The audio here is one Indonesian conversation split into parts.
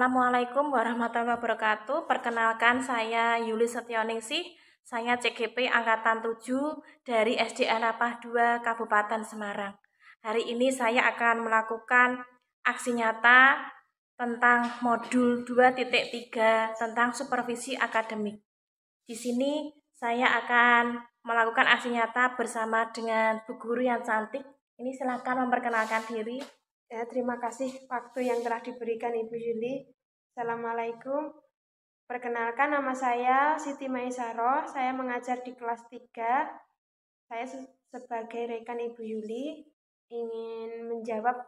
Assalamualaikum warahmatullahi wabarakatuh. Perkenalkan saya Yuli Setioningsih. Saya CGP angkatan 7 dari SD Anapah 2 Kabupaten Semarang. Hari ini saya akan melakukan aksi nyata tentang modul 2.3 tentang supervisi akademik. Di sini saya akan melakukan aksi nyata bersama dengan Bu Guru yang cantik. Ini silakan memperkenalkan diri. Ya, terima kasih waktu yang telah diberikan Ibu Yuli. Assalamualaikum. Perkenalkan, nama saya Siti Maisaroh. Saya mengajar di kelas 3. Saya sebagai rekan Ibu Yuli ingin menjawab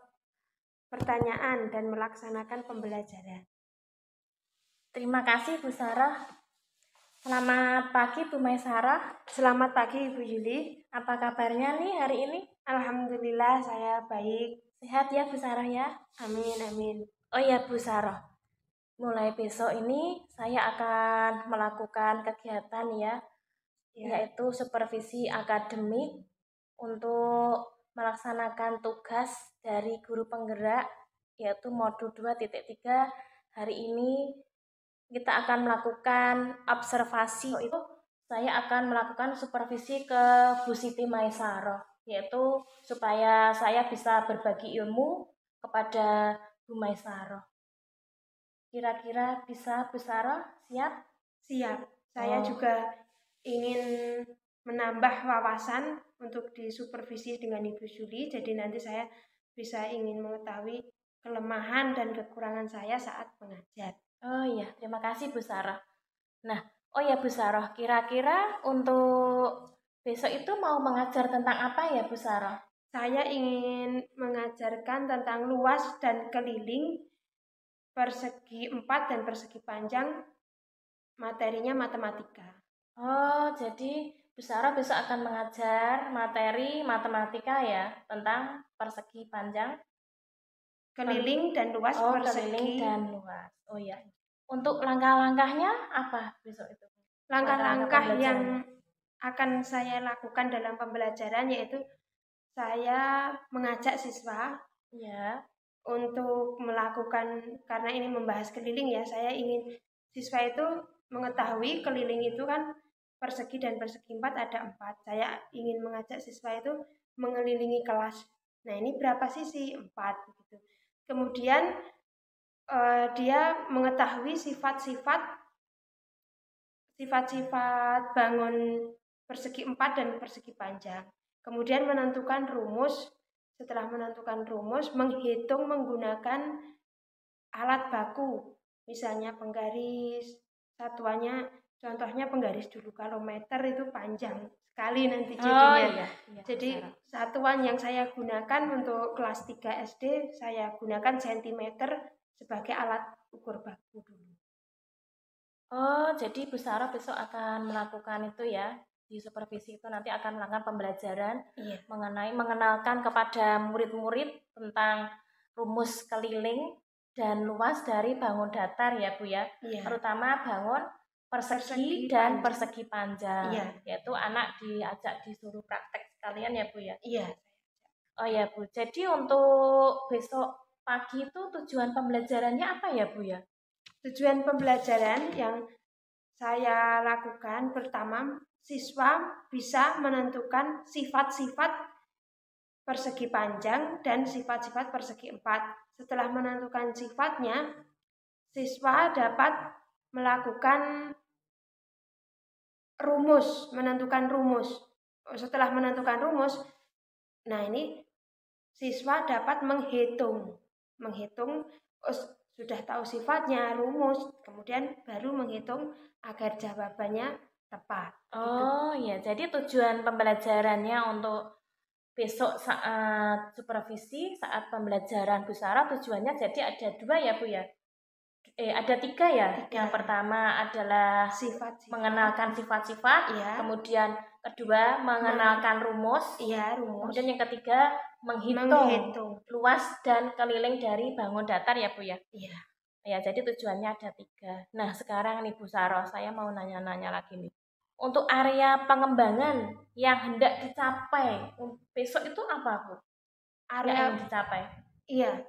pertanyaan dan melaksanakan pembelajaran. Terima kasih Bu Sarah. Selamat pagi Bu Maisarah. Selamat pagi Ibu Yuli. Apa kabarnya nih hari ini? Alhamdulillah saya baik. Sehat ya Bu Sarah ya? Amin, amin. Oh ya Bu Sarah, mulai besok ini saya akan melakukan kegiatan ya, yaitu supervisi akademik untuk melaksanakan tugas dari guru penggerak, yaitu modul 2.3. Hari ini kita akan melakukan observasi. Itu saya akan melakukan supervisi ke Bu Siti Maisaroh, yaitu supaya saya bisa berbagi ilmu kepada Bu Maisaroh. Kira-kira bisa Bu Sarah siap? Siap. Saya juga ingin menambah wawasan untuk disupervisi dengan Ibu Yuli. Jadi nanti saya bisa ingin mengetahui kelemahan dan kekurangan saya saat mengajar. Oh iya, terima kasih Bu Sarah. Nah, oh ya Bu Sarah, kira-kira untuk besok itu mau mengajar tentang apa ya Bu Sarah? Saya ingin mengajarkan tentang luas dan keliling, persegi 4 dan persegi panjang, materinya matematika. Oh, jadi Bu Sarah besok akan mengajar materi matematika ya, tentang persegi panjang, keliling dan luas persegi. Keliling dan luas. Oh iya. Untuk langkah-langkahnya apa besok itu? Langkah-langkah yang akan saya lakukan dalam pembelajaran yaitu saya mengajak siswa untuk melakukan, karena ini membahas keliling ya, saya ingin siswa itu mengetahui keliling itu kan persegi dan persegi 4 ada 4. Saya ingin mengajak siswa itu mengelilingi kelas. Nah, ini berapa sisi? 4 gitu. Kemudian dia mengetahui sifat-sifat bangun persegi 4 dan persegi panjang. Kemudian menentukan rumus. Setelah menentukan rumus, menghitung menggunakan alat baku. Misalnya penggaris, satuannya, contohnya penggaris dulu. Kalau meter itu panjang sekali nanti jadinya. Iya, jadi satuan yang saya gunakan untuk kelas 3 SD, saya gunakan sentimeter sebagai alat ukur baku dulu. Oh, jadi Bu Sarah besok akan melakukan itu ya, di supervisi itu nanti akan melakukan pembelajaran mengenalkan kepada murid-murid tentang rumus keliling dan luas dari bangun datar ya Bu ya, terutama bangun persegi dan persegi panjang, yaitu anak diajak disuruh praktek sekalian ya Bu ya. Oh ya Bu, jadi untuk besok pagi itu tujuan pembelajarannya apa ya Bu ya? Tujuan pembelajaran yang saya lakukan pertama, siswa bisa menentukan sifat-sifat persegi panjang dan sifat-sifat persegi 4. Setelah menentukan sifatnya, siswa dapat melakukan rumus, menentukan rumus. Setelah menentukan rumus, nah ini siswa dapat menghitung sudah tahu sifatnya, rumus, kemudian baru menghitung agar jawabannya tepat. Oh ya, jadi tujuan pembelajarannya untuk besok saat supervisi, saat pembelajaran Bu Sarah, tujuannya jadi ada 2 ya Bu ya? Ada 3 ya? Yang pertama adalah mengenalkan sifat-sifat, kemudian kedua mengenalkan rumus, kemudian yang ketiga menghitung luas dan keliling dari bangun datar ya Bu ya? Ya, jadi tujuannya ada 3. Nah, sekarang nih Bu Sarah, saya mau nanya-nanya lagi nih. Untuk area pengembangan yang hendak dicapai besok itu apa Bu? Area yang dicapai?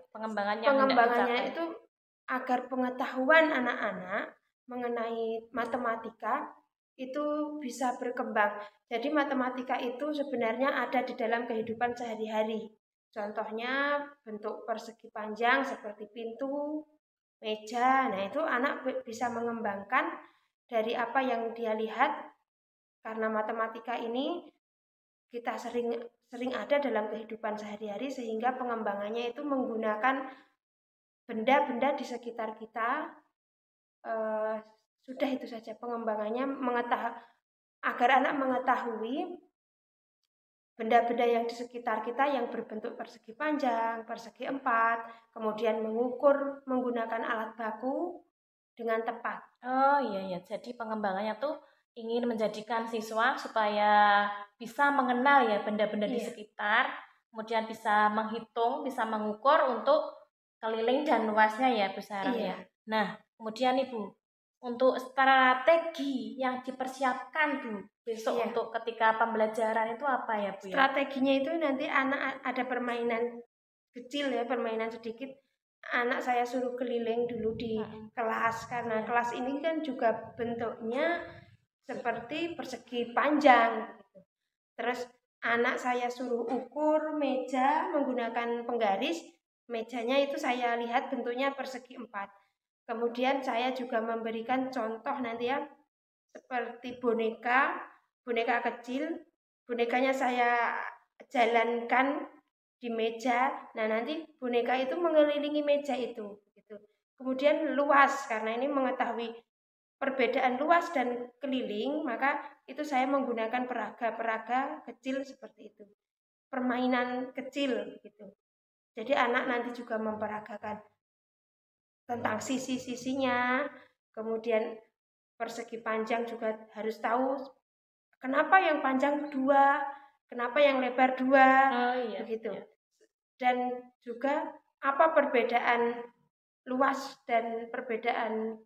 Pengembangannya itu agar pengetahuan anak-anak mengenai matematika itu bisa berkembang. Jadi matematika itu sebenarnya ada di dalam kehidupan sehari-hari. Contohnya bentuk persegi panjang seperti pintu, meja. Nah, itu anak bisa mengembangkan dari apa yang dia lihat, karena matematika ini kita sering ada dalam kehidupan sehari-hari, sehingga pengembangannya itu menggunakan benda-benda di sekitar kita. Sudah itu saja pengembangannya, agar anak mengetahui benda-benda yang di sekitar kita yang berbentuk persegi panjang, persegi empat, kemudian mengukur menggunakan alat baku dengan tepat. Oh iya, jadi pengembangannya tuh ingin menjadikan siswa supaya bisa mengenal ya benda-benda di sekitar, kemudian bisa menghitung, bisa mengukur untuk keliling dan luasnya ya Bu Sarah ya. Nah, kemudian Ibu, untuk strategi yang dipersiapkan Bu besok untuk ketika pembelajaran itu apa ya Bu? Strateginya itu nanti anak ada permainan kecil ya, permainan sedikit. Anak saya suruh keliling dulu di kelas, karena kelas ini kan juga bentuknya seperti persegi panjang. Terus anak saya suruh ukur meja menggunakan penggaris. Mejanya itu saya lihat bentuknya persegi empat. Kemudian saya juga memberikan contoh nanti ya, seperti boneka kecil. Bonekanya saya jalankan di meja. Nah, nanti boneka itu mengelilingi meja itu. Gitu. Kemudian luas, karena ini mengetahui perbedaan luas dan keliling, maka itu saya menggunakan peraga kecil seperti itu. Permainan kecil gitu. Jadi anak nanti juga memperagakan tentang sisi-sisinya, kemudian persegi panjang juga harus tahu kenapa yang panjang 2, kenapa yang lebar 2, begitu. Dan juga apa perbedaan luas dan perbedaan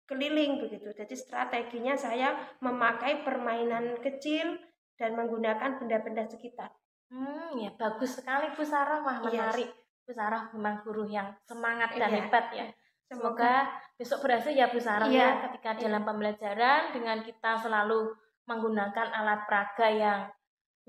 keliling begitu. Jadi strateginya saya memakai permainan kecil dan menggunakan benda-benda sekitar. Ya bagus sekali Bu Sarah, menarik. Bu Sarah memang guru yang semangat dan hebat ya. Semoga besok berhasil ya Bu Sarah ya, ketika dalam pembelajaran dengan kita selalu menggunakan alat peraga yang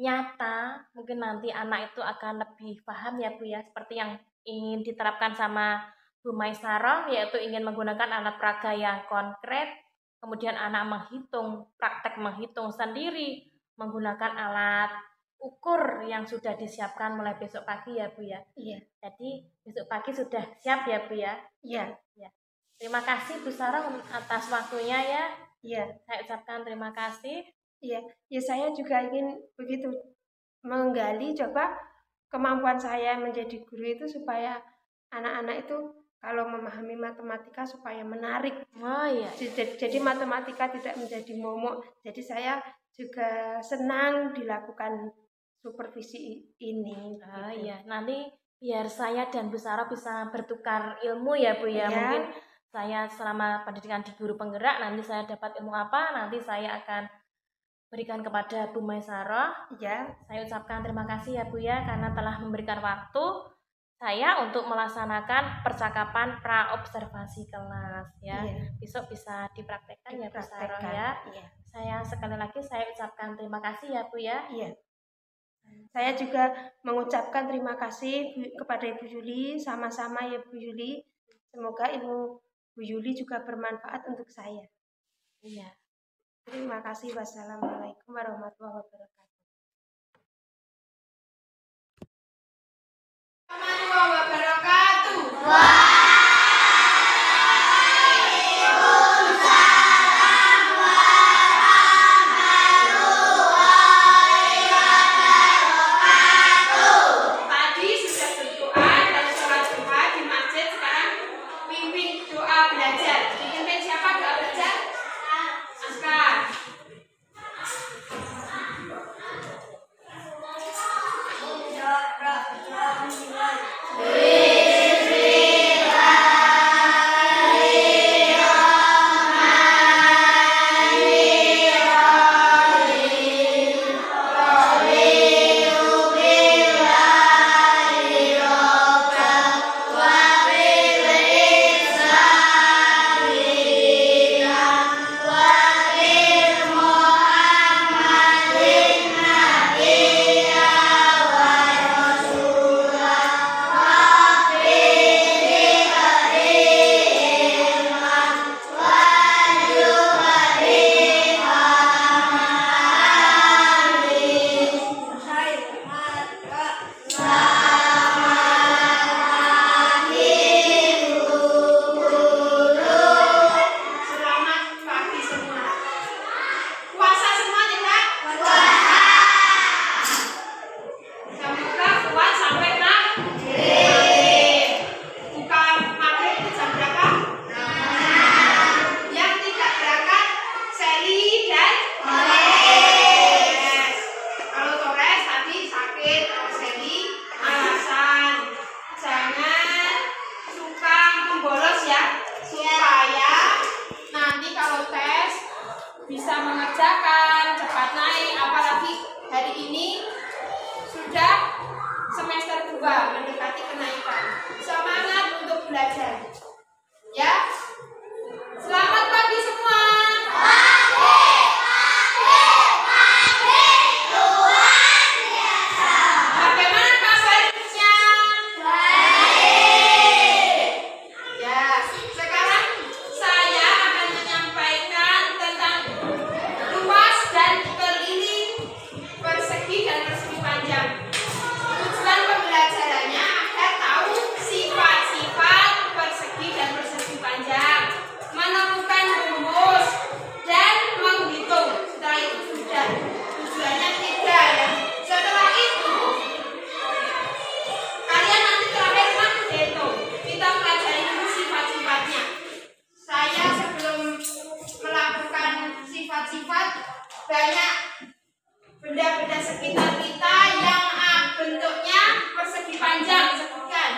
nyata, mungkin nanti anak itu akan lebih paham ya Bu ya, seperti yang ingin diterapkan sama Bu Maisarah, yaitu ingin menggunakan alat peraga yang konkret, kemudian anak praktek menghitung sendiri, menggunakan alat ukur yang sudah disiapkan mulai besok pagi ya Bu ya. Iya. Jadi besok pagi sudah siap ya Bu ya. Iya. Terima kasih Bu Sarah atas waktunya ya. Iya. Saya ucapkan terima kasih. Iya, ya saya juga ingin begitu menggali coba kemampuan saya menjadi guru itu supaya anak-anak itu kalau memahami matematika supaya menarik. Oh iya. Jadi matematika tidak menjadi momok. Jadi saya juga senang dilakukan supervisi ini. Oh iya, nanti biar saya dan Bu Sarah bisa bertukar ilmu ya Bu ya. Mungkin saya selama pendidikan di guru penggerak nanti saya dapat ilmu apa, nanti saya akan berikan kepada Bu Maisarah. Ya. Saya ucapkan terima kasih ya Bu ya, karena telah memberikan waktu saya untuk melaksanakan percakapan pra-observasi kelas ya. Besok bisa dipraktekkan ya Bu Sarah ya. Saya sekali lagi saya ucapkan terima kasih ya Bu ya. Iya. Saya juga mengucapkan terima kasih kepada Ibu Yuli, sama-sama ya Bu Yuli. Semoga ilmu Bu Yuli juga bermanfaat untuk saya. Iya. Terima kasih. Wassalamualaikum warahmatullahi wabarakatuh. dan Torres. Kalau Torres tadi sakit, harus jadi alasan. Jangan suka membolos ya, supaya nanti kalau tes bisa mengerjakan, cepat naik. Apalagi hari ini sudah semester 2 mendekati kenaikan. Semangat untuk belajar. Ya. Selamat pagi semua. Bagaimana kabarnya? Ya, sekarang saya akan menyampaikan tentang luas dan keliling, persegi dan persegi panjang. Tujuan pembelajarannya agar tahu sifat-sifat persegi dan persegi panjang, menemukan rumus dan menghitung. Setelah itu sudah. Tujuannya 3 ya. Setelah itu kalian nanti terakhir menghitung. Kita pelajari dulu sifat-sifatnya. Saya sebelum melakukan sifat-sifat, banyak benda-benda sekitar kita yang bentuknya persegi panjang. Sebutkan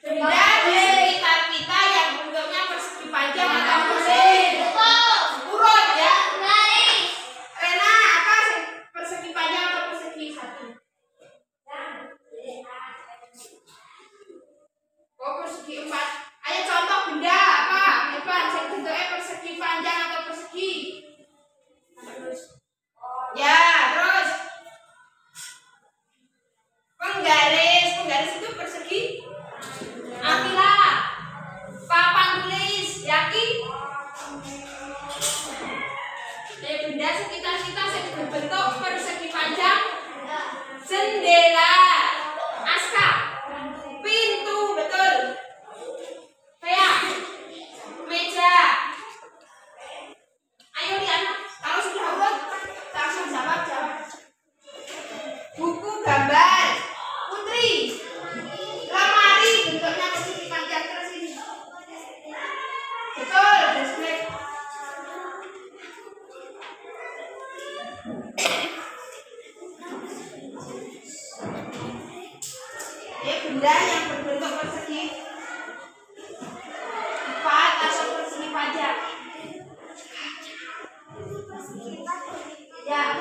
benda di sekitar kita yang bentuknya persegi panjang atau persegi urut ya. Rena, apa persegi panjang atau persegi satu? Oh, persegi 4. Ayo contoh benda apa? Depan, saya bentuknya persegi panjang atau persegi. Terus. Ya, terus. Penggaris itu persegi. Akila. Papan tulis, yakin? Benda sekitar kita berbentuk persegi panjang. Jendela. Aska. Pintu, betul. Thea. Meja. Ayo lihat, kalau sudah urut langsung jawab. Buku gambar. Putri. Lemari bentuknya persegi panjang, terus ini. Betul, display. Benda yang berbentuk persegi 4 atau persegi panjang. Ya.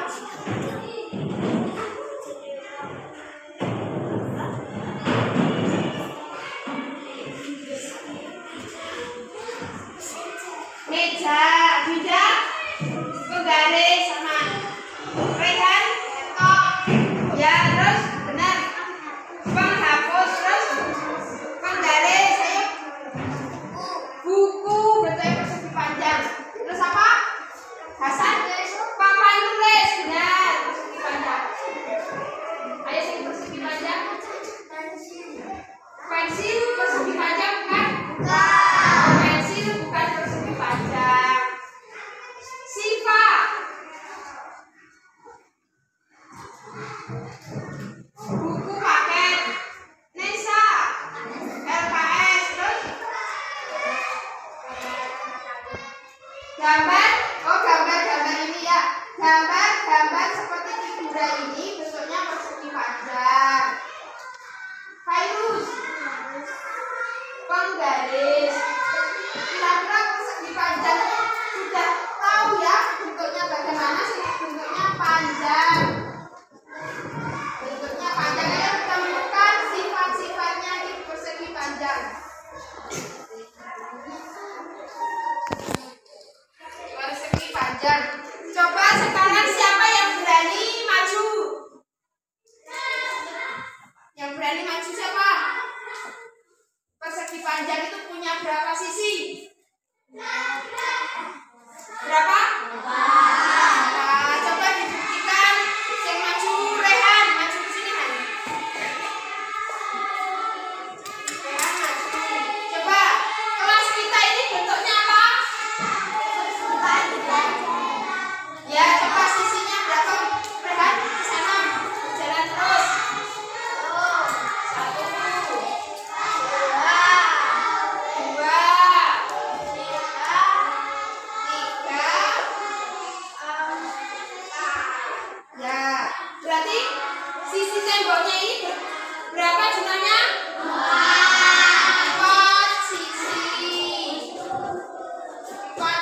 Meja, beda, penggaris sama rehan, ya terus benar. Penghapus terus penggaris, ayo. Buku bentuknya persegi panjang. Terus apa? Hasan, papan tulis, benar, persegi panjang. Ayo sini persegi panjang. Pensil persegi panjang bukan? Pensil bukan persegi panjang. Siva. Buku paket. Nesa. LKS. Terus gambar. Oh, gambar ini ya. Gambar seperti figura ini bentuknya persegi panjang. Virus. Penggaris. Kira-kira persegi panjang sudah tahu ya bentuknya bagaimana sih? Bentuknya panjang. Bentuknya panjang. Ayo temukan sifat-sifatnya di persegi panjang. Persegi panjang. Coba sekarang siapa yang berani maju? Yang berani maju siapa? Persegi panjang itu punya berapa sisi? Berapa? Nah, coba dibuktikan temboknya ini berapa jumlahnya? 4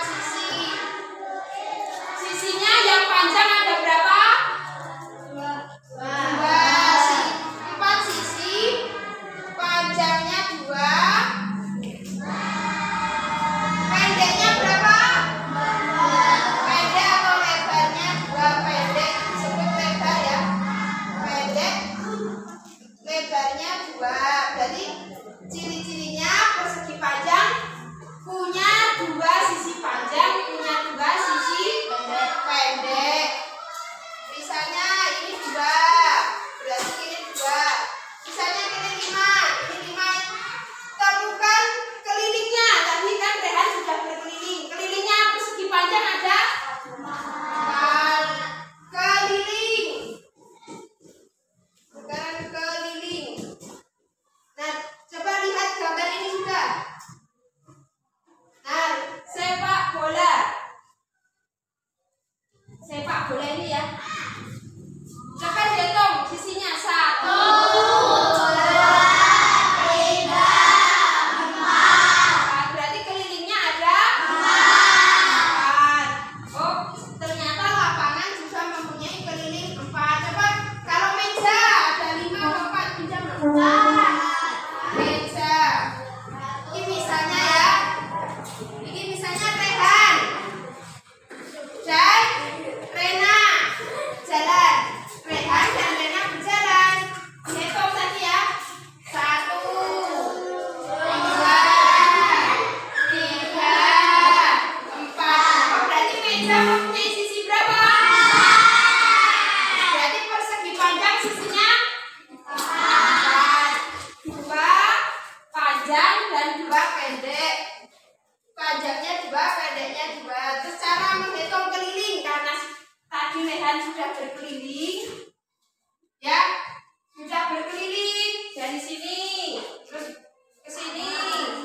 sisi. Sisinya yang panjang ada berapa? 4 sisi, panjangnya 2. Pendeknya berapa? Pendek atau lebarnya 2. Pendek disebut lebar ya. Pendek, lebarnya 2. Jadi ciri-cirinya persegi panjang punya 2 sisi panjang, punya 2 sisi pendek. Misalnya ini 2, berarti ini 2. Misalnya ini 5, ini 5. Temukan kelilingnya. Tadi kan Rehan sudah berkeliling. Kelilingnya persegi panjang ada 4 keliling. Sekarang keliling. Nah, coba lihat gambar ini sudah. Nah, sepak bola. Sepak bola ini ya. Coba dihitung sisinya 1, 2, 3, 4. Berarti kelilingnya ada 4. Oh, ternyata lapangan juga mempunyai keliling 4. Coba kalau meja ada 5 atau 4 pinjam. Meja. Ini misalnya ya. Ini misalnya Rehan dan Rena jalan. Rehan dan Rena berjalan. Hitung tadi ya. 1, 2, 3, 4. Oh, berarti meja mempunyai sisi berapa? Berarti persegi panjang sisinya 4. 2 panjang dan 2 pendek. Panjangnya 2, pendeknya 2. Terus cara menghitung keliling, karena tadi Rehan sudah berkeliling, ya, sudah berkeliling dari sini, terus ke sini,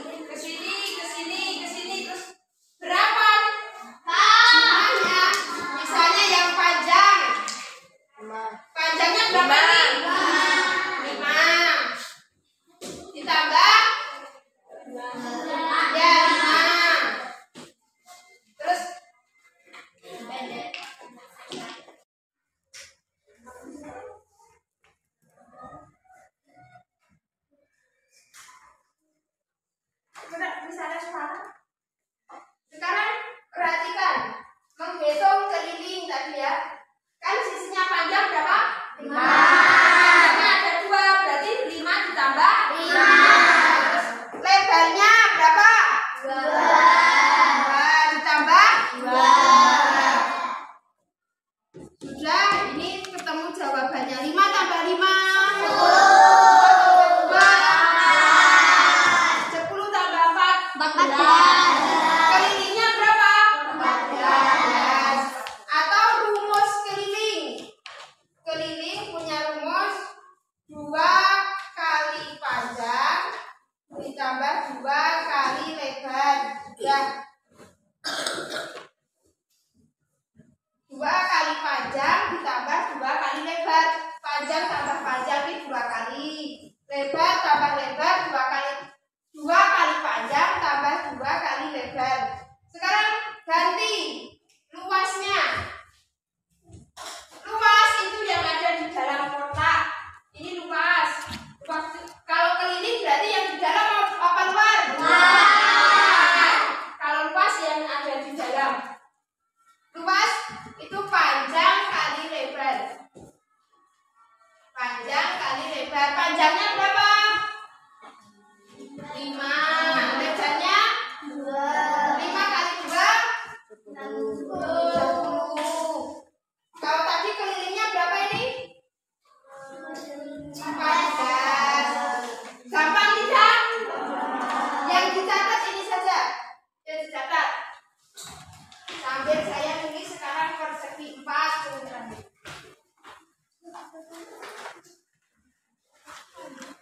ke sini, ke sini, ke sini, terus berapa jumlahnya? Misalnya yang panjang, panjangnya berapa nih? 5. Ditambah ya 5. Terus pendek. Misalnya sekarang perhatikan menghitung keliling tadi ya. Kan sisinya panjang berapa? 5. Panjangnya ada 2, berarti 5 ditambah 5. Terus lebarnya berapa? 2 ditambah 2. Sudah, ini ketemu jawabannya. 5 tambah 5 10 tambah 4 14. Kelilingnya berapa? 14. Atau rumus keliling. Keliling punya rumus 2 kali panjang ditambah 2 kali lebar. Sudah. 2 kali panjang ditambah 2 kali lebar. Panjang tambah panjang ini 2 kali. Lebar tambah lebar 2 kali. 2 kali panjang tambah 2 kali lebar. Sekarang ganti luasnya. Luas itu yang ada di dalam kotak. Ini luas. Kalau keliling berarti yang di dalam apa luar? Kalau luas yang ada di dalam. Luas itu panjang kali lebar. Panjang kali lebar. Panjangnya berapa? 5. Lebarnya 5 kali 2 10. Kalau tadi kelilingnya berapa ini? 14. Gampang tidak? Yang dicatat ini saja. Yang dicatat. Sambil saya tulis sekarang persegi 4.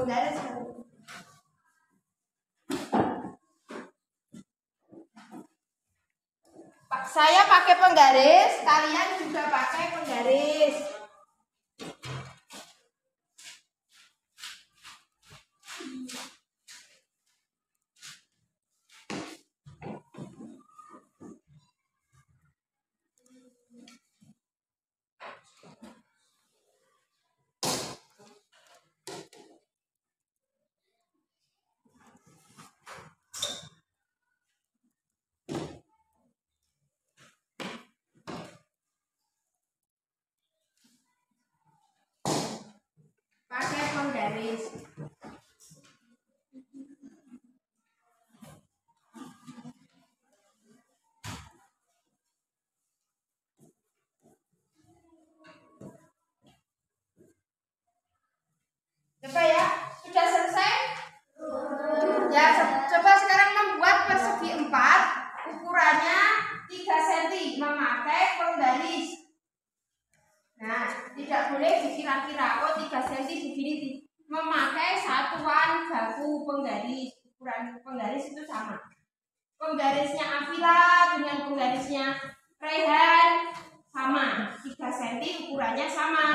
penggaris. Saya pakai penggaris, kalian juga pakai penggaris. Pakai penggaris. Coba ya, sudah selesai? Ya, coba sekarang membuat persegi 4, ukurannya 3 cm, memakai penggaris. Nah, tidak boleh dikira-kira, oh 3 cm begini, memakai satuan baku penggaris. Ukuran penggaris itu sama. Penggarisnya Afila dengan penggarisnya Rehan sama, 3 cm ukurannya sama.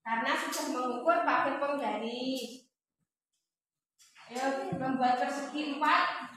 Karena sudah mengukur pakai penggaris. Ayo membuat persegi 4.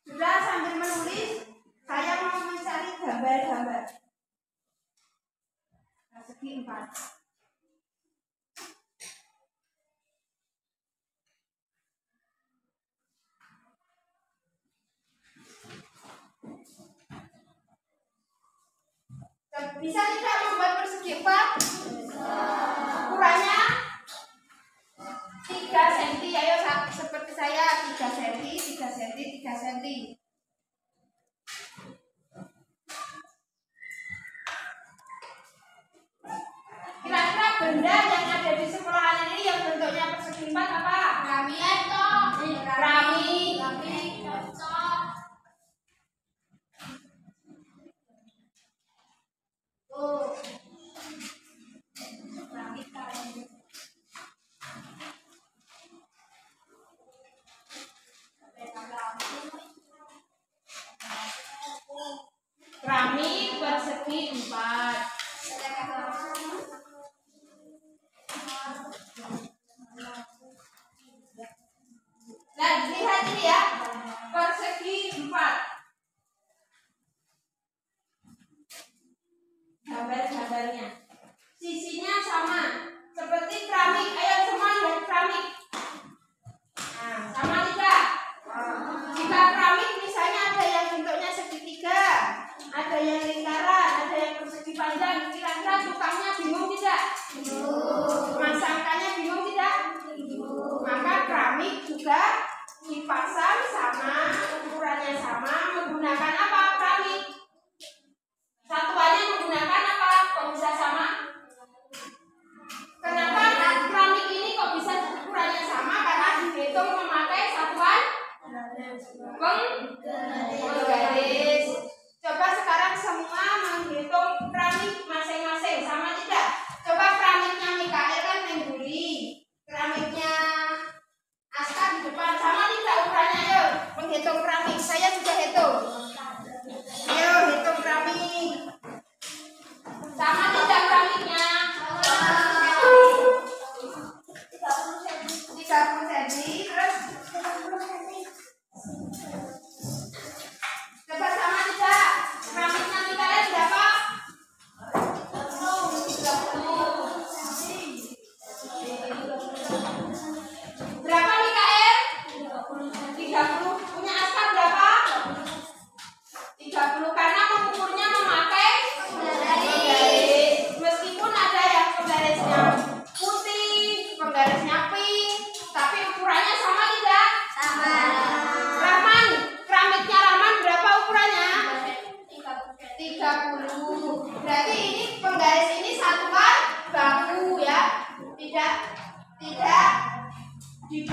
Sudah, sambil menulis, saya mau mencari gambar-gambar. Persegi 4. Bisa tidak membuat persegi 4? Ukurannya 3 cm. Ayo seperti saya, 3 cm, 3 cm, 3 cm. Kira-kira benda yang ada di sekolahan ini yang bentuknya persegi 4 apa? Keramik. Keramik persegi 4. Nah, lihat ini ya, persegi 4. Gambar-gambarnya, sisinya sama seperti keramik. Ayo semua lihat keramik. Nah, sama tidak? Jika keramik misalnya ada yang bentuknya segitiga, ada yang lingkaran, ada yang persegi panjang, kira-kira tukangnya bingung tidak? Masangkannya bingung tidak? Maka keramik juga dipasang sama, ukurannya sama, menggunakan apa keramik? Satuannya menggunakan apa? Kok bisa sama? Kenapa keramik ini kok bisa ukurannya sama? Karena dihitung memakai satuan penggaris. Coba sekarang semua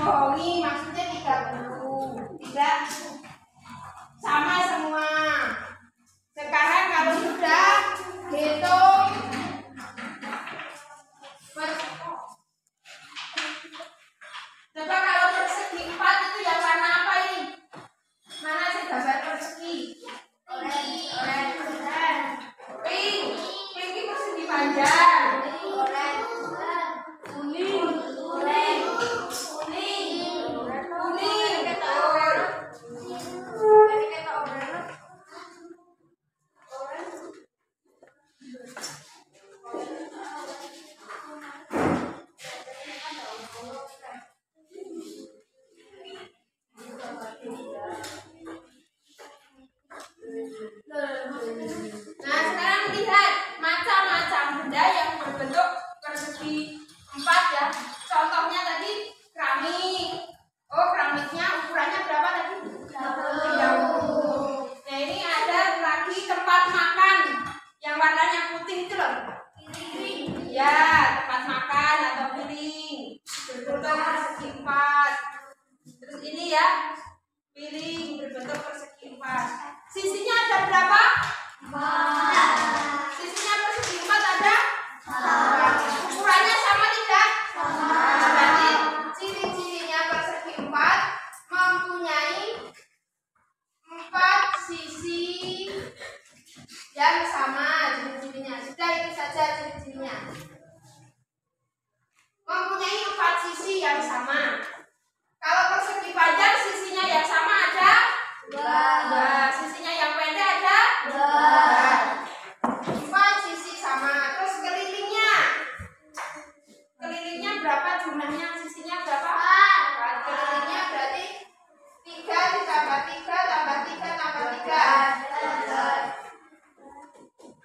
bohongi maksudnya 30. Tidak sama semua. Sekarang kalau sudah hitung coba kalau persegi 4 itu yang warna apa ini? Mana sih gambar persegi? Pink. Pink itu persegi panjang. Nah, sekarang lihat macam-macam benda yang berbentuk persegi 4 ya. Contohnya tadi keramik. Oh, keramiknya ukurannya berapa tadi? 30. Nah, ini ada lagi tempat makan yang warnanya putih itu loh. Ya, tempat makan atau piring berbentuk persegi 4. Terus ini ya, piring berbentuk persegi 4. Sisinya ada berapa? 4. Sisinya persegi 4 ada? 4. Ukurannya sama tidak? Sama. Berarti ciri-cirinya persegi 4 mempunyai 4 sisi yang sama ciri-cirinya. Sudah, itu saja ciri-cirinya. Mempunyai 4 sisi yang sama. Kalau persegi panjang sisinya yang sama ada? 2. Sisinya yang pendek ada? 2. 4 sisi sama. Terus kelilingnya? Kelilingnya berapa jumlahnya? Sisinya berapa? 4. Kelilingnya berarti 3 ditambah 3 tambah 3 tambah 3.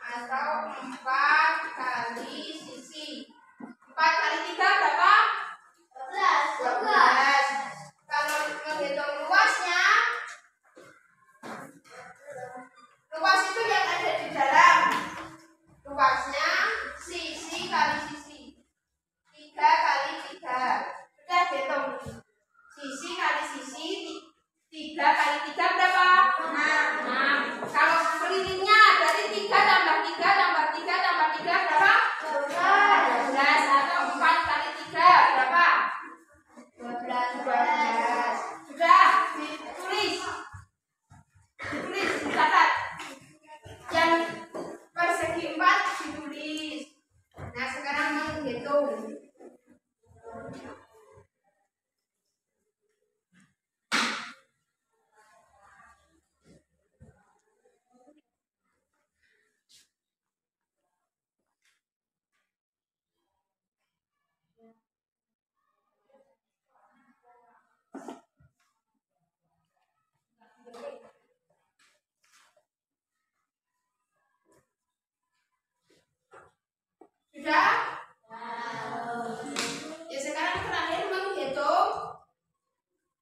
Atau 4 kali sisi. 4 kali 3 berapa? 12. Kalau menghitung luasnya, luas itu yang ada di dalam. Luasnya sisi kali sisi. 3 kali 3. Sudah hitung. Sisi kali sisi 3 kali 3 berapa? 6. Kalau kelilingnya berarti 3 tambah 3 tambah 3 tambah 3 berapa? 12. Atau 4 kali 3 berapa? 12. Sudah ditulis. Ditulis, dicatat. Yang persegi 4 ditulis. Nah, sekarang menghitung. Sudah? Ya, sekarang terakhir menghitung.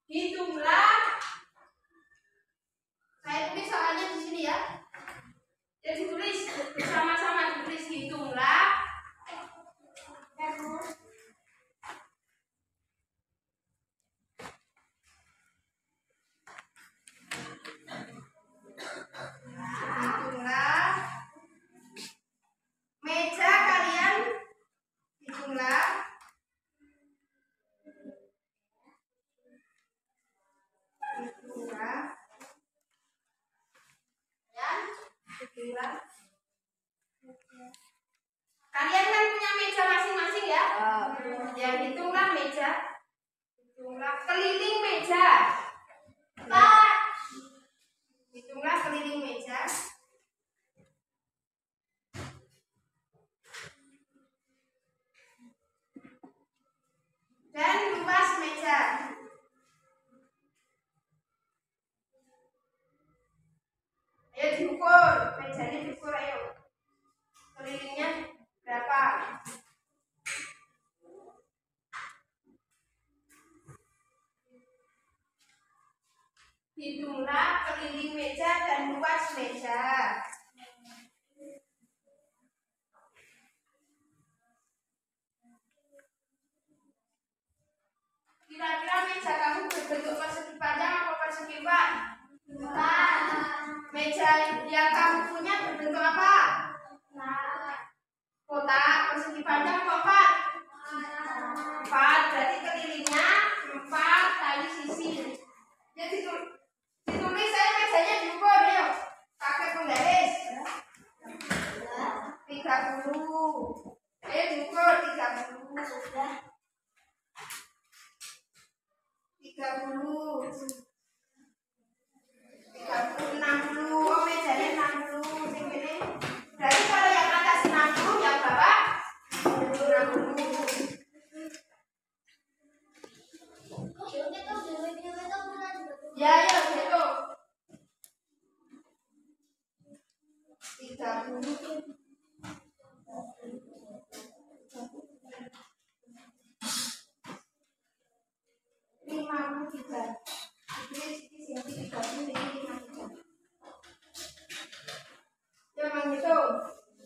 Hitunglah. Saya tulis soalnya di sini ya. Jadi tulis bersama-sama, ditulis hitunglah. Hitunglah meja kalian. Hitunglah ya. Kalian kan punya meja masing-masing ya? Ya, hitunglah meja. Hitunglah keliling meja. Hitunglah keliling meja. Dan luas meja. Ayo diukur, mejanya diukur, ayo. Kelilingnya berapa? Hitunglah keliling meja dan luas meja. Kira-kira Meja yang kamu punya berbentuk apa? Kotak, persegi panjang empat. Berarti kelilingnya 4 kali sisi. Jadi ditulis saya mejanya diukur yuk. Pakai penggaris. 30. Ayo diukur 30. 60. Oh mejanya 60. Sing ini. Berarti kalau yang atas 60, yang bawah 60. Ya, ya, gitu. 30.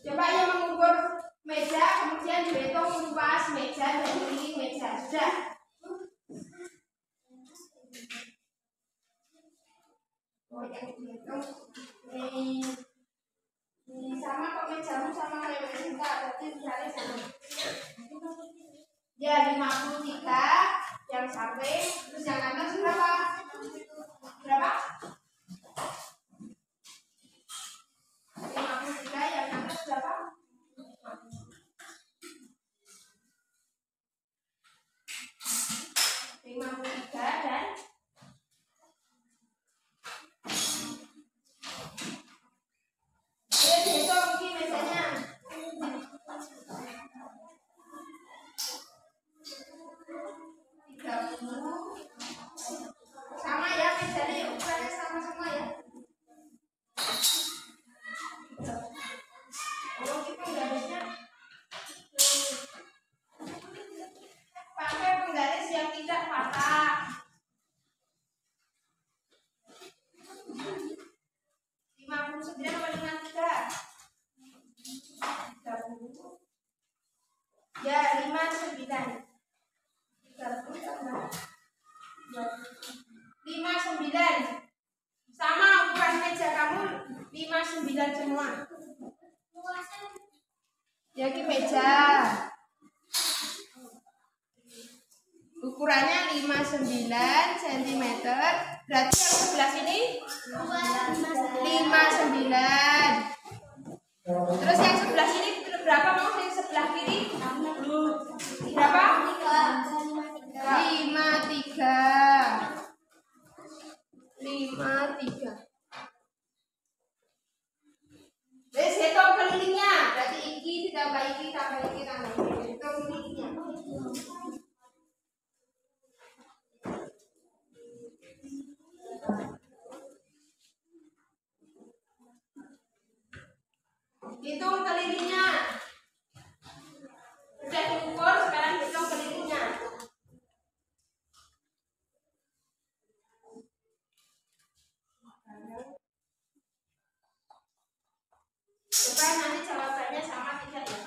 Coba yang mengukur meja, kemudian dihitung luas meja dan keliling meja. Sudah. Oh, yang dihitung ini sama kok mejamu sama kayak Cinta, berarti misalnya sama. Ya 53 yang samping, terus yang atas berapa? Berapa? 53 yang atas berapa? 53 dan dihitung mungkin mejanya. Sama ya mejanya, ukurannya sama semua ya. Oh kita penggarisnya pakai penggaris yang tidak patah. 59 sama dengan 3. 30. Ya 59. 59 sama ukuran meja kamu 59 semua. Ya ini meja ukurannya 59 cm. Berarti yang sebelah sini 59. Terus yang sebelah sini berapa? Mau yang sebelah kiri berapa? 53. Wes hitung kelilingnya. Berarti iki ditambah iki tambah iki tambah iki. Hitung kelilingnya. Hitung kelilingnya. Sudah diukur, sekarang hitung kelilingnya. Supaya nanti jawabannya sama tidak ya?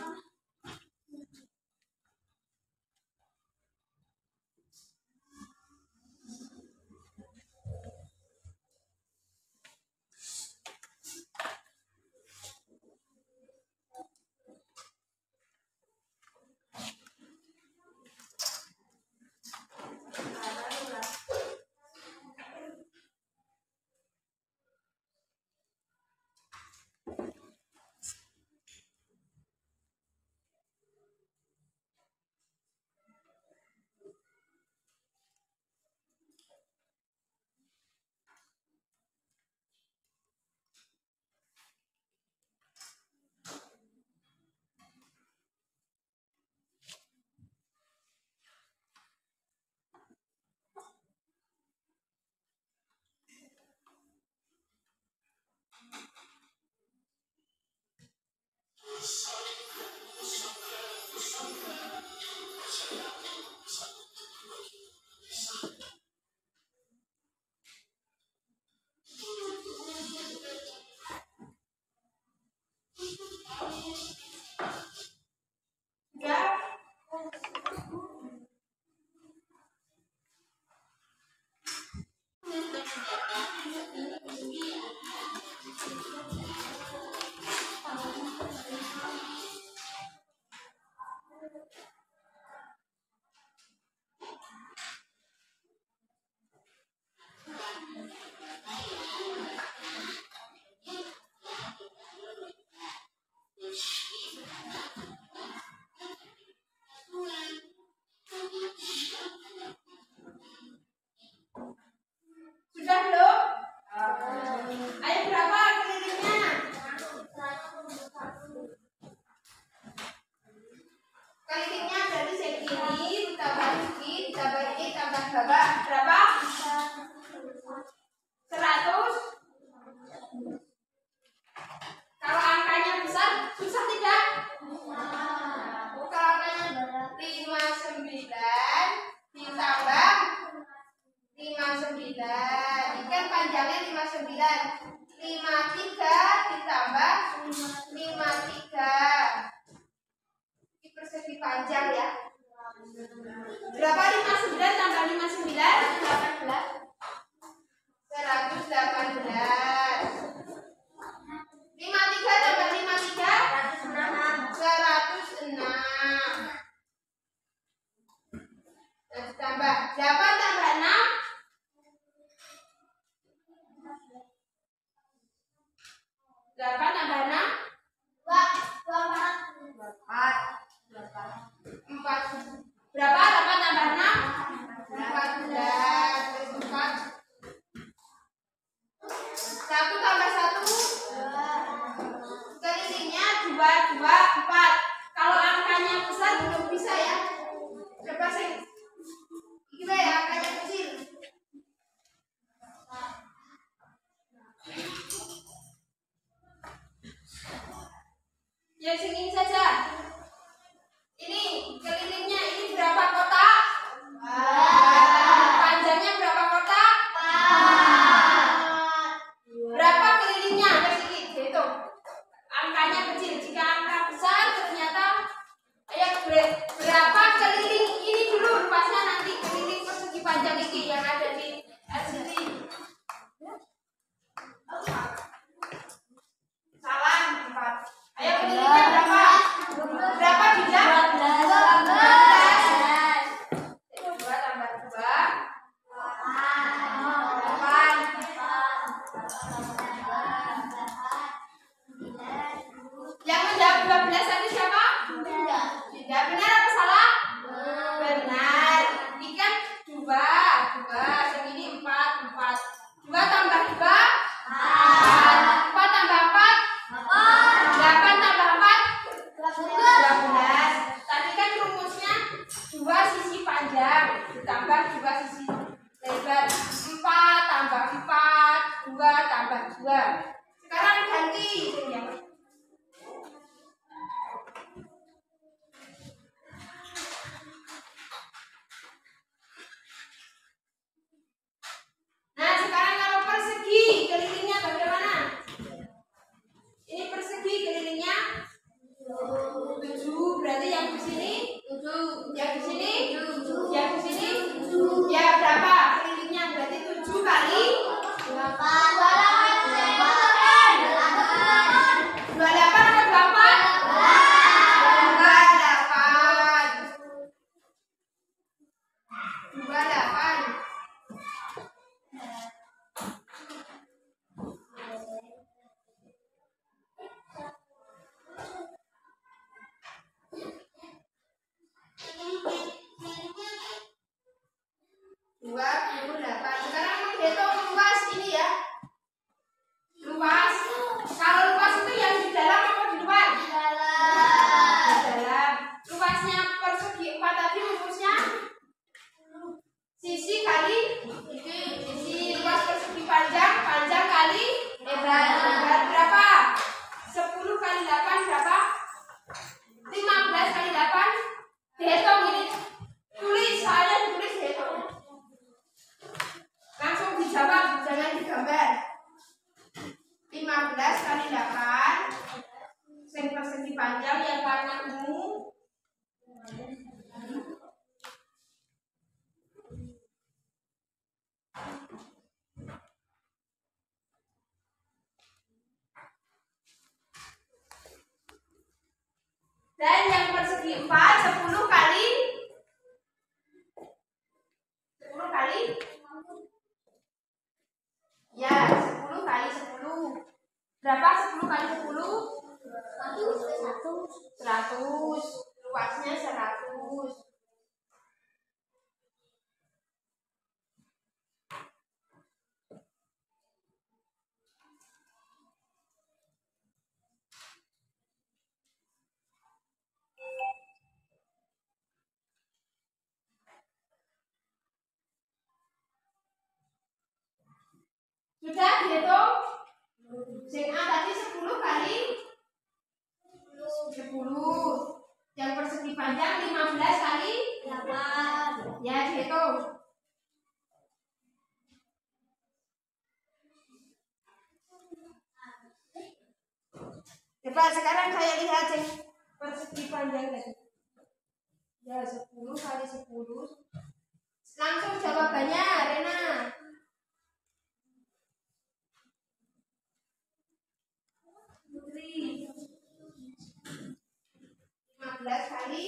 8 tambah 6 4. Berapa? 8 tambah 6 14. 1 tambah 1 kelilingnya 2, 2, 4. Kalau angkanya besar belum bisa ya. Coba sih. Gimana ya angkanya kecil? Yang ini saja. Ini kelilingnya ini berapa kotak? Panjangnya berapa kotak? Berapa kelilingnya? Ada sedikit. Hitung. Angkanya kecil. Jika angka besar ternyata berapa keliling ini dulu luasnya, nanti keliling persegi panjang ini yang ada di sini. Salah 4. Ayo kelilingnya berapa? Berapa Dinda? 12. 2 tambah 2 8. Yang menjawab 12 tadi siapa? Dinda. Benar apa salah? Benar. Ini kan 2. Yang ini 4. 2 tambah 2 4 tambah 4 8 tambah 4 12. Tadi kan rumusnya 2 sisi panjang ditambah 2 sisi lebar. 4 tambah 4 2 tambah 2. Sekarang ganti ya. Nah, sekarang kalau persegi kelilingnya bagaimana? Ini persegi kelilingnya 7, berarti yang di sini 7, yang di sini 7, yang di sini 7. Ya berapa kelilingnya? Berarti 7 kali 28 atau 28. Sekarang menghitung luas ini ya. Luas. Kalau luas itu yang di dalam apa di luar? Di dalam. Luasnya persegi 4 tadi rumusnya sisi kali sisi. Luas persegi panjang kali lebar. Berapa? 10 kali 8 berapa? 15 kali 8. Dihitung ini. Tulis, soalnya ditulis dihitung. Langsung dijawab, jangan digambar. 15 kali 8 sing persegi panjang yang warna ungu. Dan yang persegi 4 10 kali 10 kali ya 10 kali 10. Berapa 10 kali 10? 100. Luasnya 100. Sudah dihitung? Sing A tadi 10 kali 10. Yang persegi panjang 15 kali 8. Ya, dihitung. Coba sekarang saya lihat sing persegi panjang tadi. Ya, 10 kali 10. Langsung jawabannya, Rena. Putri. 15 kali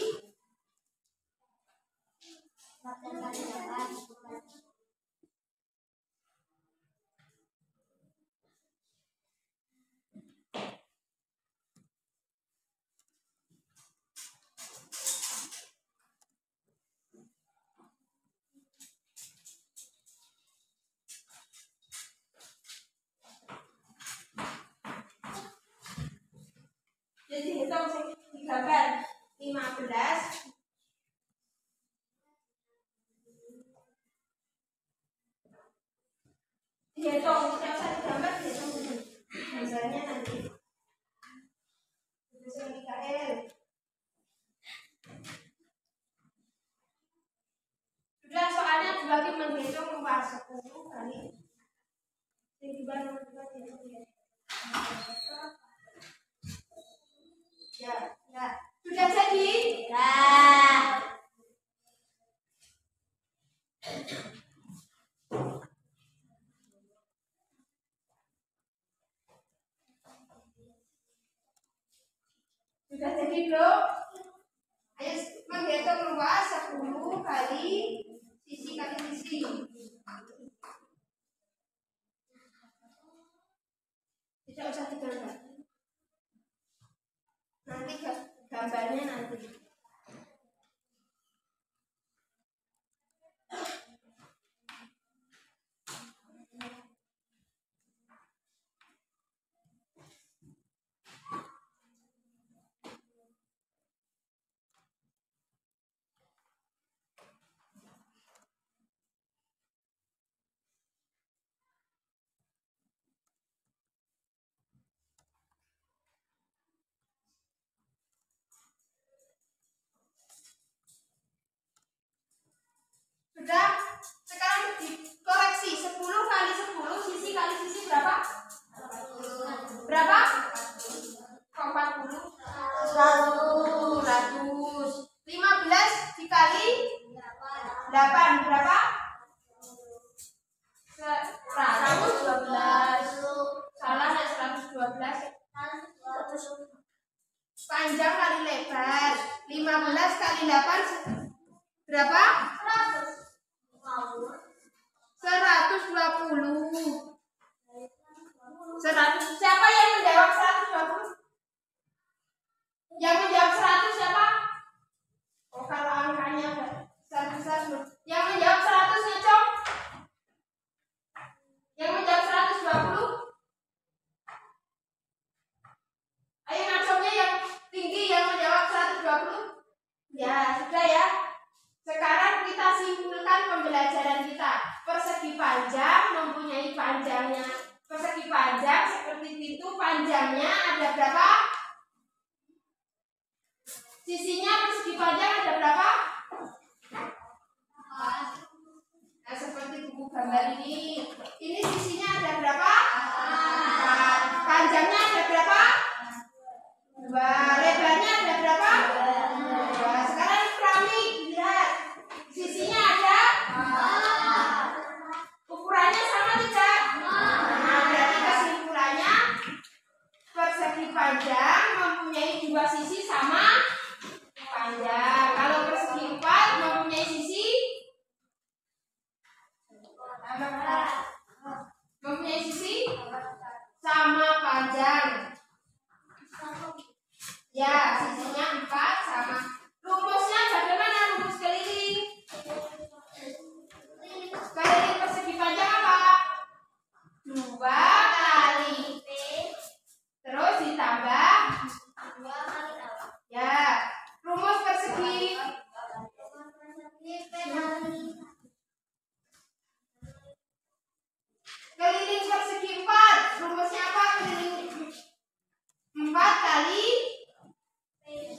8. Jadi hitung digambar 15. Dihitung, tidak usah digambar, dihitung gambarnya nanti. Bisa Mikael. Sudah, soalnya dibagi menghitung luas 10 kali. Ya, ya. Sudah jadi? Ya. Sudah jadi belum? Ayo menghitung luas 10 kali sisi kali sisi. Tidak usah digambar. Nanti gambarnya nanti. Sudah, sekarang dikoreksi 10 kali 10 sisi kali sisi berapa? Berapa? 40. 100. 15 dikali 8 berapa? 112. Salah, 112. Panjang kali lebar 15 kali 8 berapa? 120. 100. Siapa yang menjawab 120? Yang menjawab 100 siapa? Oh, kalau angkanya besar-besar. Yang menjawab 100 ngecok? Yang menjawab 120? Ayo ngacoknya yang tinggi yang menjawab 120. Ya, sudah ya. Sekarang kita simpulkan pembelajaran kita. Persegi panjang mempunyai panjangnya. Persegi panjang seperti itu, panjangnya ada berapa? Sisinya persegi panjang ada berapa? Nah, seperti buku gambar ini. Ini sisinya ada berapa? 4. Panjangnya ada berapa? 2. Lebarnya ada berapa? 2. Sekarang keramik, lihat. Sisinya ada? Ukurannya sama tidak? Nah, berarti kesimpulannya persegi panjang mempunyai 2 sisi sama panjang. Kalau persegi 4 mempunyai sisi sama panjang. Ya, sisinya 4 sama. Rumusnya bagaimana rumus keliling? Keliling persegi panjang apa? 2 kali P terus ditambah 2 kali A. Ya, rumus persegi keliling persegi 4. Rumusnya apa keliling 4 kali P